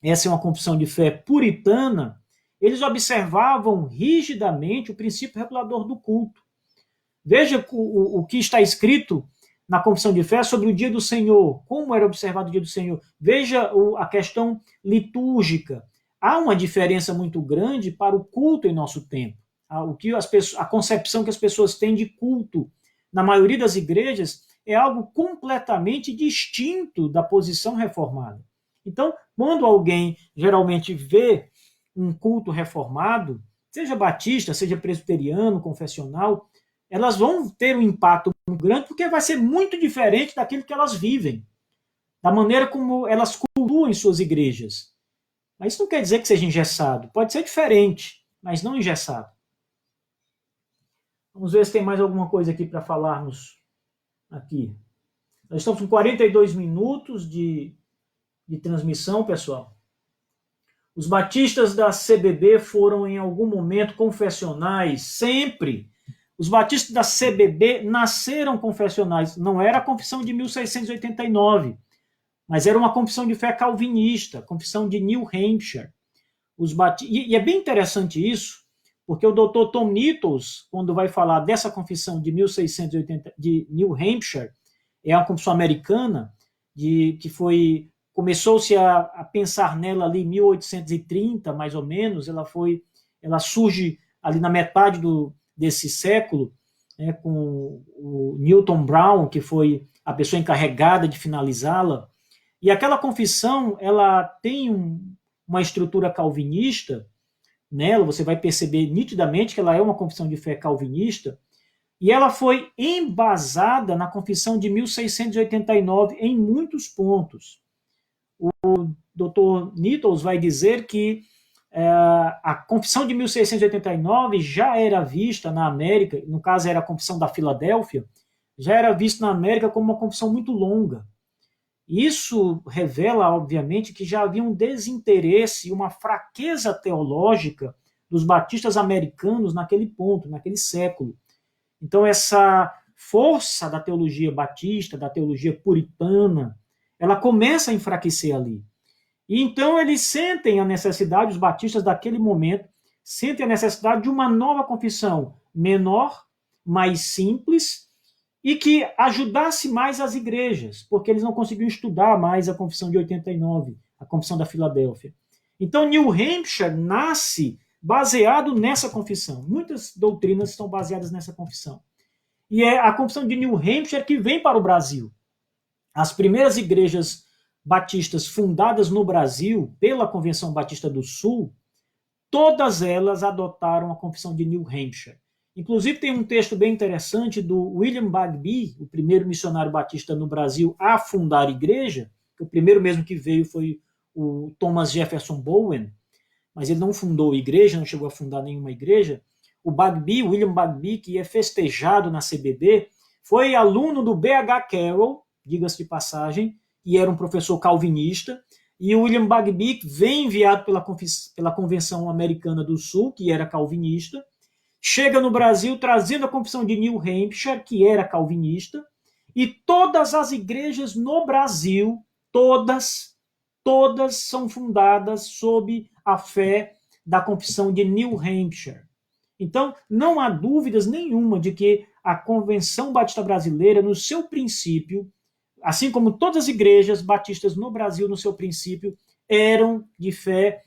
essa é uma confissão de fé puritana, eles observavam rigidamente o princípio regulador do culto. Veja o que está escrito na confissão de fé sobre o dia do Senhor, como era observado o dia do Senhor. Veja a questão litúrgica. Há uma diferença muito grande para o culto em nosso tempo. A concepção que as pessoas têm de culto, na maioria das igrejas, é algo completamente distinto da posição reformada. Então, quando alguém geralmente vê um culto reformado, seja batista, seja presbiteriano, confessional, elas vão ter um impacto muito grande porque vai ser muito diferente daquilo que elas vivem, da maneira como elas cultuam em suas igrejas. Mas isso não quer dizer que seja engessado. Pode ser diferente, mas não engessado. Vamos ver se tem mais alguma coisa aqui para falarmos aqui. Nós estamos com 42 minutos de transmissão, pessoal. Os batistas da CBB foram em algum momento confessionais, sempre. Os batistas da CBB nasceram confessionais. Não era a confissão de 1689, mas era uma confissão de fé calvinista, confissão de New Hampshire. E é bem interessante isso, porque o Dr. Tom Nettles, quando vai falar dessa confissão de 1680 de New Hampshire, é uma confissão americana, que começou-se a pensar nela ali em 1830, mais ou menos. Ela surge ali na metade desse século, com o Newton Brown, que foi a pessoa encarregada de finalizá-la. E aquela confissão, ela tem uma estrutura calvinista nela, você vai perceber nitidamente que ela é uma confissão de fé calvinista, e ela foi embasada na confissão de 1689 em muitos pontos. O Dr. Nettles vai dizer que a confissão de 1689 já era vista na América, no caso era a confissão da Filadélfia, já era vista na América como uma confissão muito longa. Isso revela, obviamente, que já havia um desinteresse e uma fraqueza teológica dos batistas americanos naquele ponto, naquele século. Então, essa força da teologia batista, da teologia puritana, ela começa a enfraquecer ali. E então eles sentem a necessidade, os batistas daquele momento, sentem a necessidade de uma nova confissão menor, mais simples, e que ajudasse mais as igrejas, porque eles não conseguiam estudar mais a confissão de 89, a confissão da Filadélfia. Então, New Hampshire nasce baseado nessa confissão. Muitas doutrinas estão baseadas nessa confissão. E é a confissão de New Hampshire que vem para o Brasil. As primeiras igrejas batistas fundadas no Brasil pela Convenção Batista do Sul, todas elas adotaram a confissão de New Hampshire. Inclusive tem um texto bem interessante do William Bagby, o primeiro missionário batista no Brasil a fundar a igreja, que o primeiro mesmo que veio foi o Thomas Jefferson Bowen, mas ele não fundou a igreja, não chegou a fundar nenhuma igreja. O Bagby, William Bagby, que é festejado na CBB, foi aluno do B.H. Carroll, diga-se de passagem, e era um professor calvinista, e o William Bagby vem enviado pela Convenção Americana do Sul, que era calvinista, chega no Brasil trazendo a confissão de New Hampshire, que era calvinista, e todas as igrejas no Brasil, todas são fundadas sob a fé da confissão de New Hampshire. Então, não há dúvidas nenhuma de que a Convenção Batista Brasileira, no seu princípio, assim como todas as igrejas batistas no Brasil, no seu princípio, eram de fé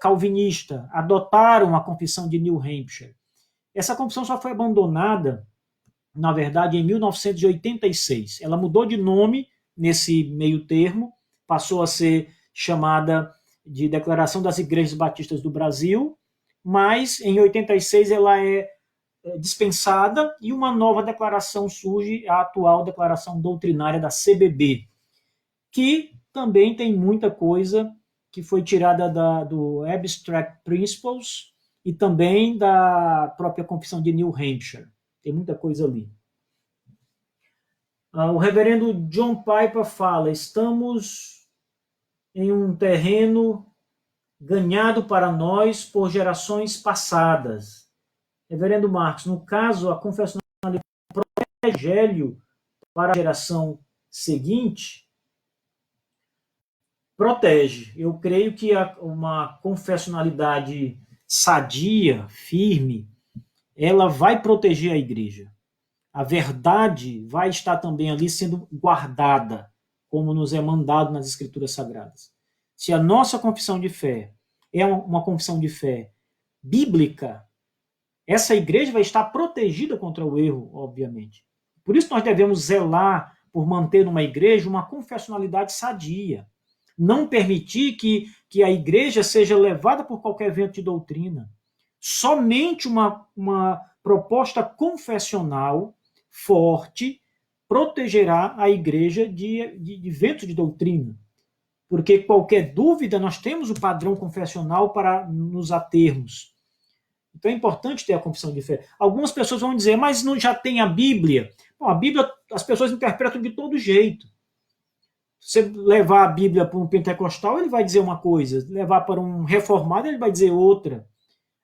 calvinista, adotaram a confissão de New Hampshire. Essa confissão só foi abandonada, na verdade, em 1986. Ela mudou de nome nesse meio termo, passou a ser chamada de Declaração das Igrejas Batistas do Brasil, mas em 86 ela é dispensada e uma nova declaração surge, a atual Declaração Doutrinária da CBB, que também tem muita coisa que foi tirada do Abstract Principles e também da própria Confissão de New Hampshire. Tem muita coisa ali. O reverendo John Piper fala: estamos em um terreno ganhado para nós por gerações passadas. Reverendo Marcos, no caso, a confessionalidade protege o evangelho para a geração seguinte? Protege. Eu creio que uma confessionalidade sadia, firme, ela vai proteger a igreja. A verdade vai estar também ali sendo guardada, como nos é mandado nas Escrituras Sagradas. Se a nossa confissão de fé é uma confissão de fé bíblica, essa igreja vai estar protegida contra o erro, obviamente. Por isso nós devemos zelar por manter numa igreja uma confessionalidade sadia. Não permitir que a igreja seja levada por qualquer vento de doutrina. Somente uma proposta confessional forte protegerá a igreja de vento de doutrina. Porque qualquer dúvida, nós temos o padrão confessional para nos atermos. Então é importante ter a confissão de fé. Algumas pessoas vão dizer, mas não já tem a Bíblia? Bom, a Bíblia as pessoas interpretam de todo jeito. Se você levar a Bíblia para um pentecostal, ele vai dizer uma coisa. Levar para um reformado, ele vai dizer outra.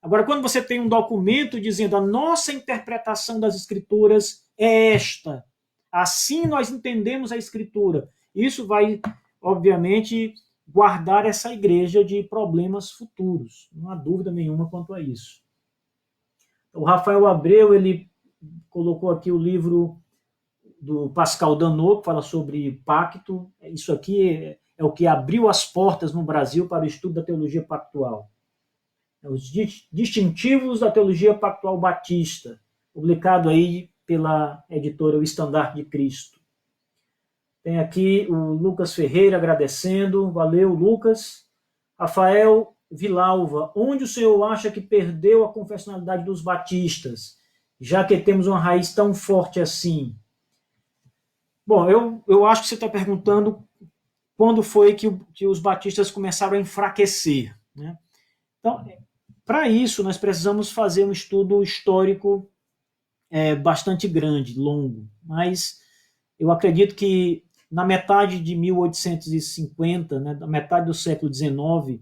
Agora, quando você tem um documento dizendo a nossa interpretação das Escrituras é esta, assim nós entendemos a Escritura, isso vai, obviamente, guardar essa igreja de problemas futuros. Não há dúvida nenhuma quanto a isso. O Rafael Abreu, ele colocou aqui o livro do Pascal Danot, que fala sobre pacto. Isso aqui é o que abriu as portas no Brasil para o estudo da teologia pactual. Os distintivos da teologia pactual batista, publicado aí pela editora O Estandarte de Cristo. Tem aqui o Lucas Ferreira agradecendo. Valeu, Lucas. Rafael Vilalva, onde o senhor acha que perdeu a confessionalidade dos batistas, já que temos uma raiz tão forte assim? Bom, eu acho que você está perguntando quando foi que os batistas começaram a enfraquecer, né? Então, para isso, nós precisamos fazer um estudo histórico bastante grande, longo, mas eu acredito que na metade de 1850, né, na metade do século XIX,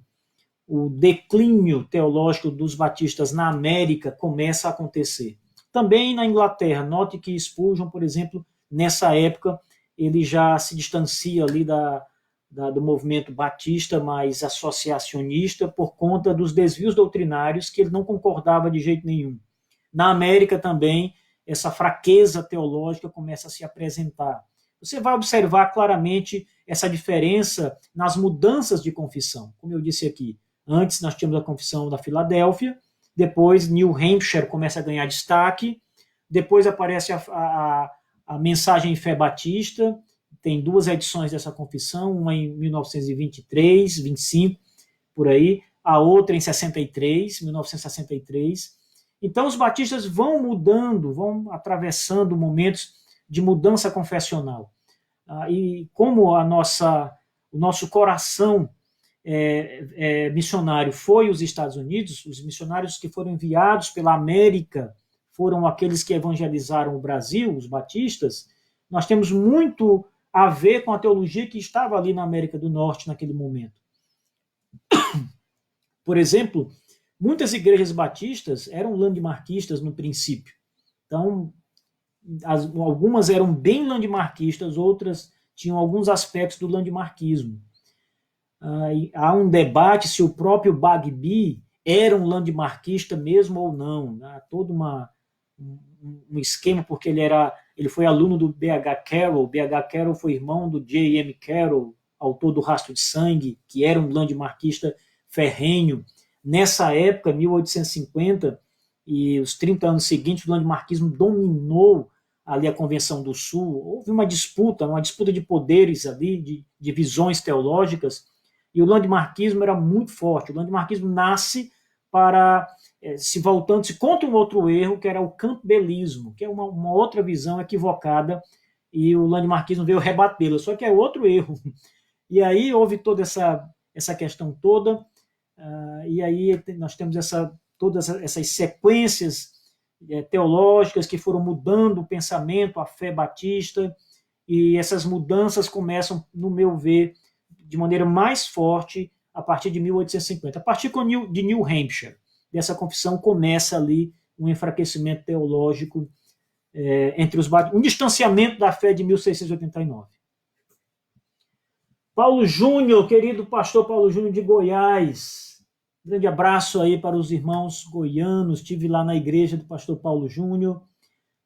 o declínio teológico dos batistas na América começa a acontecer. Também na Inglaterra, note que Spurgeon, por exemplo, nessa época, ele já se distancia ali do movimento batista mais associacionista por conta dos desvios doutrinários que ele não concordava de jeito nenhum. Na América também, essa fraqueza teológica começa a se apresentar. Você vai observar claramente essa diferença nas mudanças de confissão. Como eu disse aqui, antes nós tínhamos a confissão da Filadélfia, depois New Hampshire começa a ganhar destaque, depois aparece a Mensagem em Fé Batista, tem duas edições dessa confissão, uma em 1923, 25, por aí, a outra em 63, 1963. Então os batistas vão mudando, vão atravessando momentos de mudança confessional. E como o nosso coração missionário foi os Estados Unidos, os missionários que foram enviados pela América foram aqueles que evangelizaram o Brasil, os batistas, nós temos muito a ver com a teologia que estava ali na América do Norte naquele momento. Por exemplo, Muitas igrejas batistas eram landmarquistas no princípio. Então, algumas eram bem landmarquistas, outras tinham alguns aspectos do landmarquismo. Há um debate se o próprio Bagby era um landmarquista mesmo ou não. Há todo um esquema, porque ele foi aluno do B.H. Carroll. B.H. Carroll foi irmão do J.M. Carroll, autor do Rastro de Sangue, que era um landmarquista ferrenho. Nessa época, 1850, e os 30 anos seguintes, o landmarquismo dominou ali a Convenção do Sul. Houve uma disputa de poderes ali, de visões teológicas, e o landmarquismo era muito forte. O landmarquismo nasce para se voltando-se contra um outro erro, que era o campbelismo, que é uma outra visão equivocada, e o landmarquismo veio rebatê-la, só que é outro erro. E aí houve toda essa questão toda, e aí nós temos todas essas sequências teológicas que foram mudando o pensamento, a fé batista, e essas mudanças começam, no meu ver, de maneira mais forte a partir de 1850. A partir de New Hampshire, dessa confissão, começa ali um enfraquecimento teológico entre os batistas, um distanciamento da fé de 1689. Paulo Júnior, querido pastor Paulo Júnior de Goiás, grande abraço aí para os irmãos goianos, estive lá na igreja do pastor Paulo Júnior,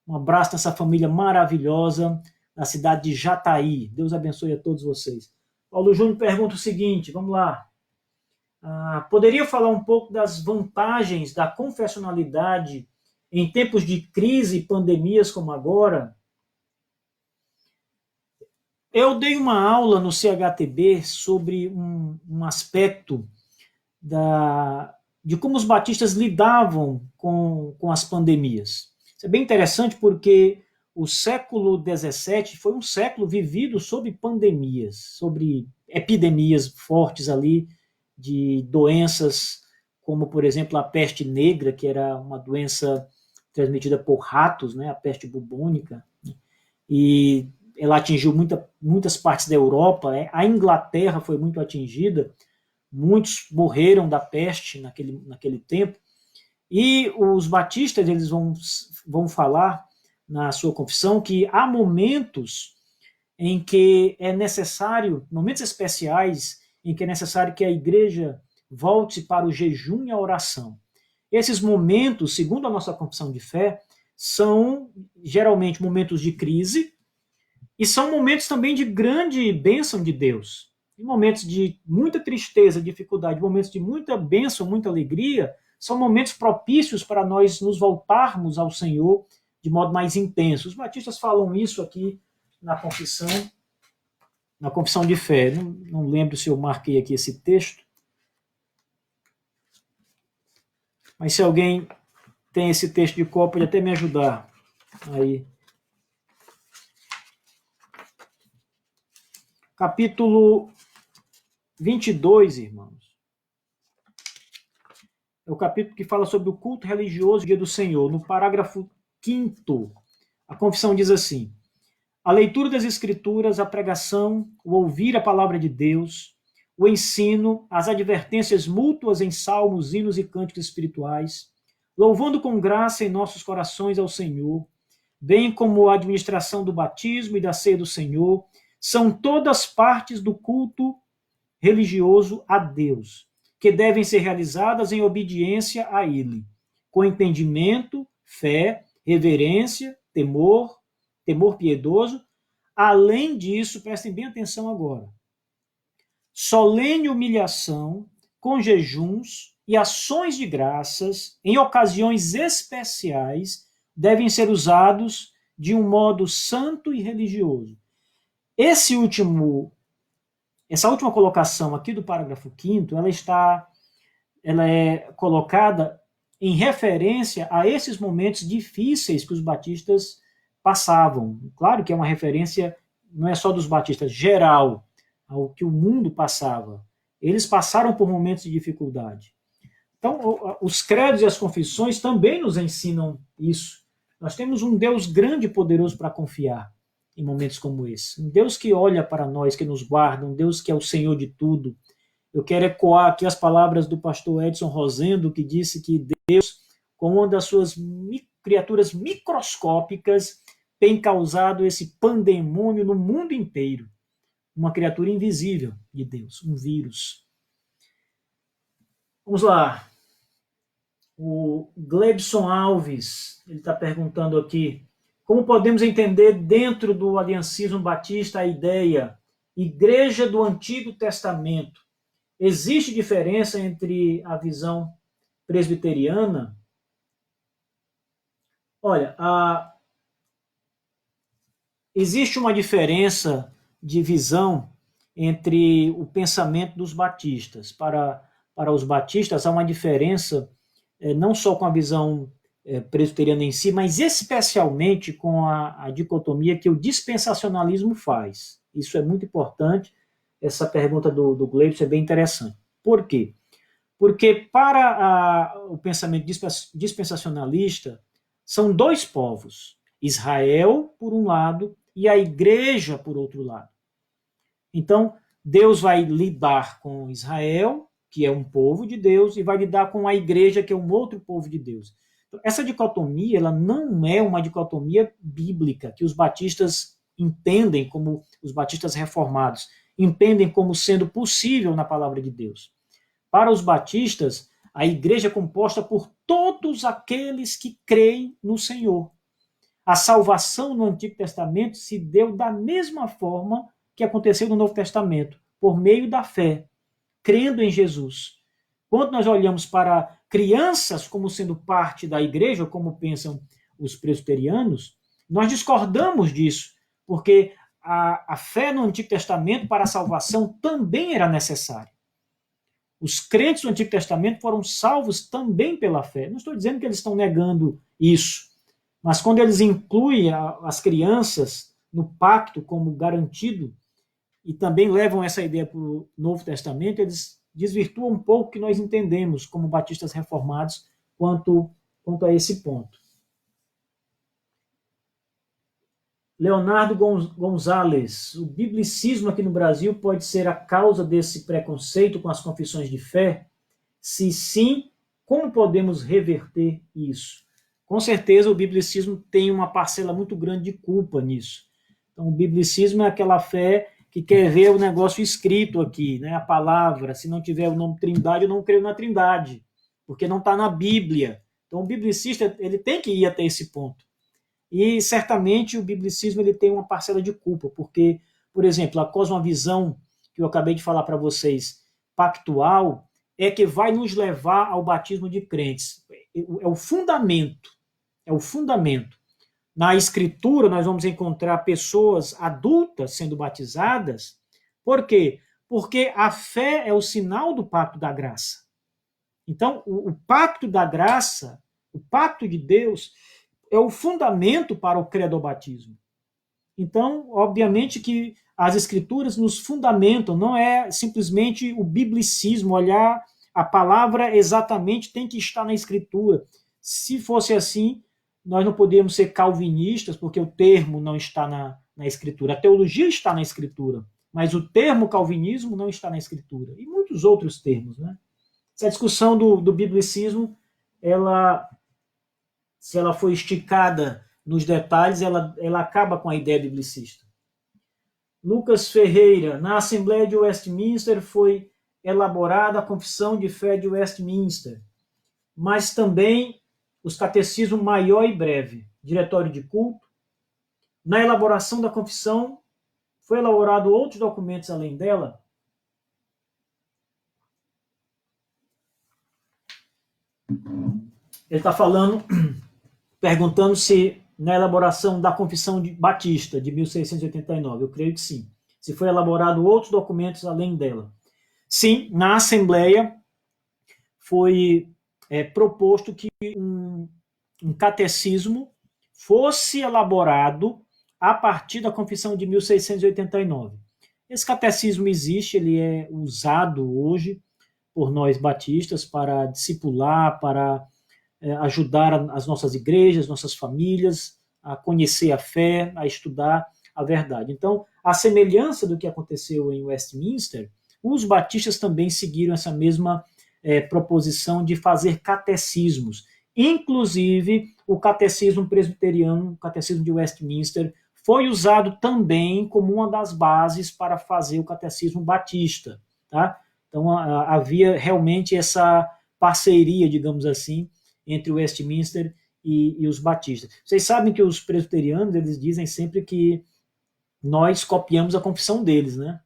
um abraço nessa família maravilhosa, na cidade de Jataí, Deus abençoe a todos vocês. Paulo Júnior pergunta o seguinte, vamos lá, poderia falar um pouco das vantagens da confessionalidade em tempos de crise e pandemias como agora? Eu dei uma aula no CHTB sobre um aspecto de como os batistas lidavam com as pandemias. Isso é bem interessante porque o século XVII foi um século vivido sob pandemias, sobre epidemias fortes ali, de doenças como, por exemplo, a peste negra, que era uma doença transmitida por ratos, né, a peste bubônica, e ela atingiu muitas partes da Europa. A Inglaterra foi muito atingida, muitos morreram da peste naquele tempo, e os batistas eles vão falar na sua confissão que há momentos em que é necessário, momentos especiais, em que é necessário que a igreja volte para o jejum e a oração. Esses momentos, segundo a nossa confissão de fé, são geralmente momentos de crise e são momentos também de grande bênção de Deus. Em momentos de muita tristeza, dificuldade, momentos de muita bênção, muita alegria, são momentos propícios para nós nos voltarmos ao Senhor de modo mais intenso. Os batistas falam isso aqui na confissão de fé. Não lembro se eu marquei aqui esse texto, mas se alguém tem esse texto de cor, pode até me ajudar aí. Capítulo 22, irmãos. É o capítulo que fala sobre o culto religioso do dia do Senhor. No parágrafo 5º, a confissão diz assim: a leitura das Escrituras, a pregação, o ouvir a palavra de Deus, o ensino, as advertências mútuas em salmos, hinos e cânticos espirituais, louvando com graça em nossos corações ao Senhor, bem como a administração do batismo e da ceia do Senhor, são todas partes do culto religioso a Deus, que devem ser realizadas em obediência a Ele, com entendimento, fé, reverência, temor piedoso. Além disso, prestem bem atenção agora, solene humilhação, com jejuns e ações de graças, em ocasiões especiais, devem ser usados de um modo santo e religioso. Essa última colocação aqui do parágrafo 5º, ela é colocada em referência a esses momentos difíceis que os batistas passavam. Claro que é uma referência, não é só dos batistas, geral, ao que o mundo passava. Eles passaram por momentos de dificuldade. Então, os credos e as confissões também nos ensinam isso. Nós temos um Deus grande e poderoso para confiar em momentos como esse. Um Deus que olha para nós, que nos guarda, um Deus que é o Senhor de tudo. Eu quero ecoar aqui as palavras do pastor Edson Rosendo, que disse que Deus, com uma das suas criaturas microscópicas, tem causado esse pandemônio no mundo inteiro. Uma criatura invisível de Deus, um vírus. Vamos lá. O Glebson Alves, ele está perguntando aqui, como podemos entender dentro do aliancismo batista a ideia Igreja do Antigo Testamento? Existe diferença entre a visão presbiteriana? Olha, existe uma diferença de visão entre o pensamento dos batistas. Para os batistas, há uma diferença não só com a visão presbiteriana em si, mas especialmente com a dicotomia que o dispensacionalismo faz. Isso é muito importante. Essa pergunta do Gleibson é bem interessante. Por quê? Porque para o pensamento dispensacionalista, são dois povos, Israel, por um lado, e a igreja, por outro lado. Então, Deus vai lidar com Israel, que é um povo de Deus, e vai lidar com a igreja, que é um outro povo de Deus. Então, essa dicotomia, ela não é uma dicotomia bíblica, que os batistas entendem como, os batistas reformados, entendem como sendo possível na palavra de Deus. Para os batistas, a igreja é composta por todos aqueles que creem no Senhor. A salvação no Antigo Testamento se deu da mesma forma que aconteceu no Novo Testamento, por meio da fé, crendo em Jesus. Quando nós olhamos para crianças como sendo parte da igreja, como pensam os presbiterianos, nós discordamos disso, porque a fé no Antigo Testamento para a salvação também era necessária. Os crentes do Antigo Testamento foram salvos também pela fé. Não estou dizendo que eles estão negando isso, mas quando eles incluem as crianças no pacto como garantido, e também levam essa ideia para o Novo Testamento, eles desvirtuam um pouco o que nós entendemos como batistas reformados quanto a esse ponto. Leonardo Gonzalez, o biblicismo aqui no Brasil pode ser a causa desse preconceito com as confissões de fé? Se sim, como podemos reverter isso? Com certeza o biblicismo tem uma parcela muito grande de culpa nisso. Então o biblicismo é aquela fé que quer ver o negócio escrito aqui, né? A palavra, se não tiver o nome Trindade, eu não creio na Trindade, porque não está na Bíblia. Então o biblicista ele tem que ir até esse ponto. E certamente o biblicismo ele tem uma parcela de culpa, porque, por exemplo, a cosmovisão que eu acabei de falar para vocês, pactual, é que vai nos levar ao batismo de crentes. É o fundamento. É o fundamento. Na Escritura, nós vamos encontrar pessoas adultas sendo batizadas. Por quê? Porque a fé é o sinal do pacto da graça. Então, o pacto da graça, o pacto de Deus, é o fundamento para o credobatismo. Então, obviamente que as Escrituras nos fundamentam, não é simplesmente o biblicismo, olhar a palavra exatamente tem que estar na Escritura. Se fosse assim, nós não podíamos ser calvinistas, porque o termo não está na Escritura. A teologia está na Escritura, mas o termo calvinismo não está na Escritura. E muitos outros termos, né? Essa discussão do biblicismo, se ela for esticada nos detalhes, ela acaba com a ideia biblicista. Lucas Ferreira, na Assembleia de Westminster foi elaborada a Confissão de Fé de Westminster, mas também os catecismos maior e breve, diretório de culto. Na elaboração da confissão, foi elaborado outros documentos além dela? Ele está falando, perguntando se na elaboração da Confissão de Batista, de 1689, eu creio que sim. Se foi elaborado outros documentos além dela. Sim, na Assembleia foi proposto que um catecismo fosse elaborado a partir da Confissão de 1689. Esse catecismo existe, ele é usado hoje por nós batistas para discipular, para ajudar as nossas igrejas, nossas famílias a conhecer a fé, a estudar a verdade. Então, a semelhança do que aconteceu em Westminster, os batistas também seguiram essa mesma proposição de fazer catecismos. Inclusive, o catecismo presbiteriano, o catecismo de Westminster, foi usado também como uma das bases para fazer o catecismo batista. Tá? Então, havia realmente essa parceria, digamos assim, entre o Westminster e os batistas. Vocês sabem que os presbiterianos, eles dizem sempre que nós copiamos a confissão deles, né?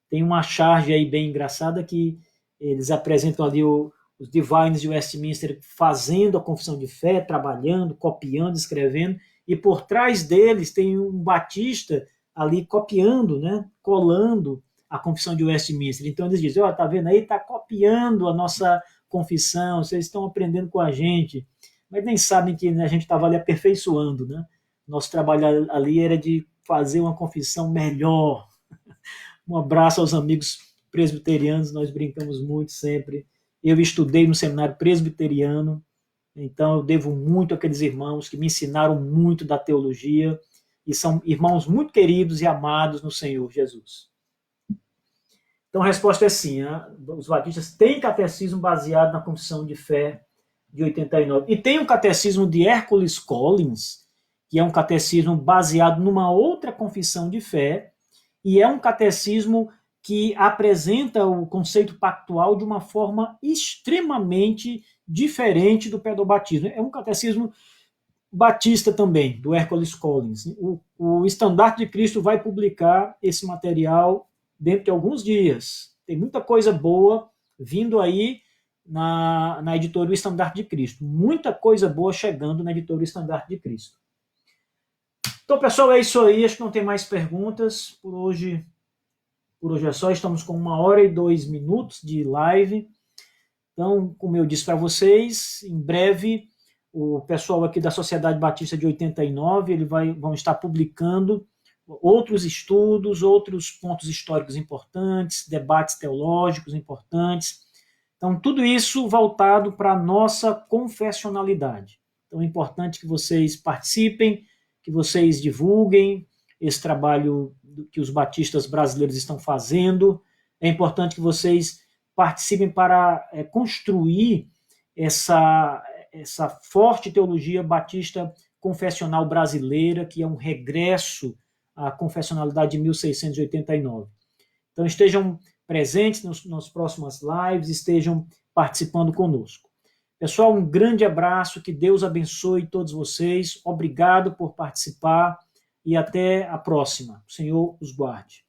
Tem uma charge aí bem engraçada que eles apresentam ali os divines de Westminster fazendo a confissão de fé, trabalhando, copiando, escrevendo, e por trás deles tem um batista ali copiando, né, colando a confissão de Westminster. Então eles dizem, tá vendo aí, tá copiando a nossa confissão, vocês estão aprendendo com a gente, mas nem sabem que a gente estava ali aperfeiçoando, né? Nosso trabalho ali era de fazer uma confissão melhor. Um abraço aos amigos presbiterianos, nós brincamos muito sempre. Eu estudei no seminário presbiteriano, então eu devo muito àqueles irmãos que me ensinaram muito da teologia e são irmãos muito queridos e amados no Senhor Jesus. Então a resposta é sim, né? Os batistas têm catecismo baseado na confissão de fé de 89. E tem um catecismo de Hercules Collins, que é um catecismo baseado numa outra confissão de fé, e é um catecismo que apresenta o conceito pactual de uma forma extremamente diferente do pedobatismo. É um catecismo batista também, do Hercules Collins. O Estandarte de Cristo vai publicar esse material dentro de alguns dias. Tem muita coisa boa vindo aí na editora O Estandarte de Cristo. Muita coisa boa chegando na editora O Estandarte de Cristo. Então, pessoal, é isso aí. Acho que não tem mais perguntas. Por hoje é só. Estamos com 1h02 de live. Então, como eu disse para vocês, em breve o pessoal aqui da Sociedade Batista de 89, vão estar publicando outros estudos, outros pontos históricos importantes, debates teológicos importantes. Então, tudo isso voltado para a nossa confessionalidade. Então, é importante que vocês participem, que vocês divulguem esse trabalho que os batistas brasileiros estão fazendo. É importante que vocês participem para construir essa forte teologia batista confessional brasileira, que é um regresso à confessionalidade de 1689. Então, estejam presentes nas próximas lives, estejam participando conosco. Pessoal, um grande abraço, que Deus abençoe todos vocês, obrigado por participar e até a próxima. O Senhor os guarde.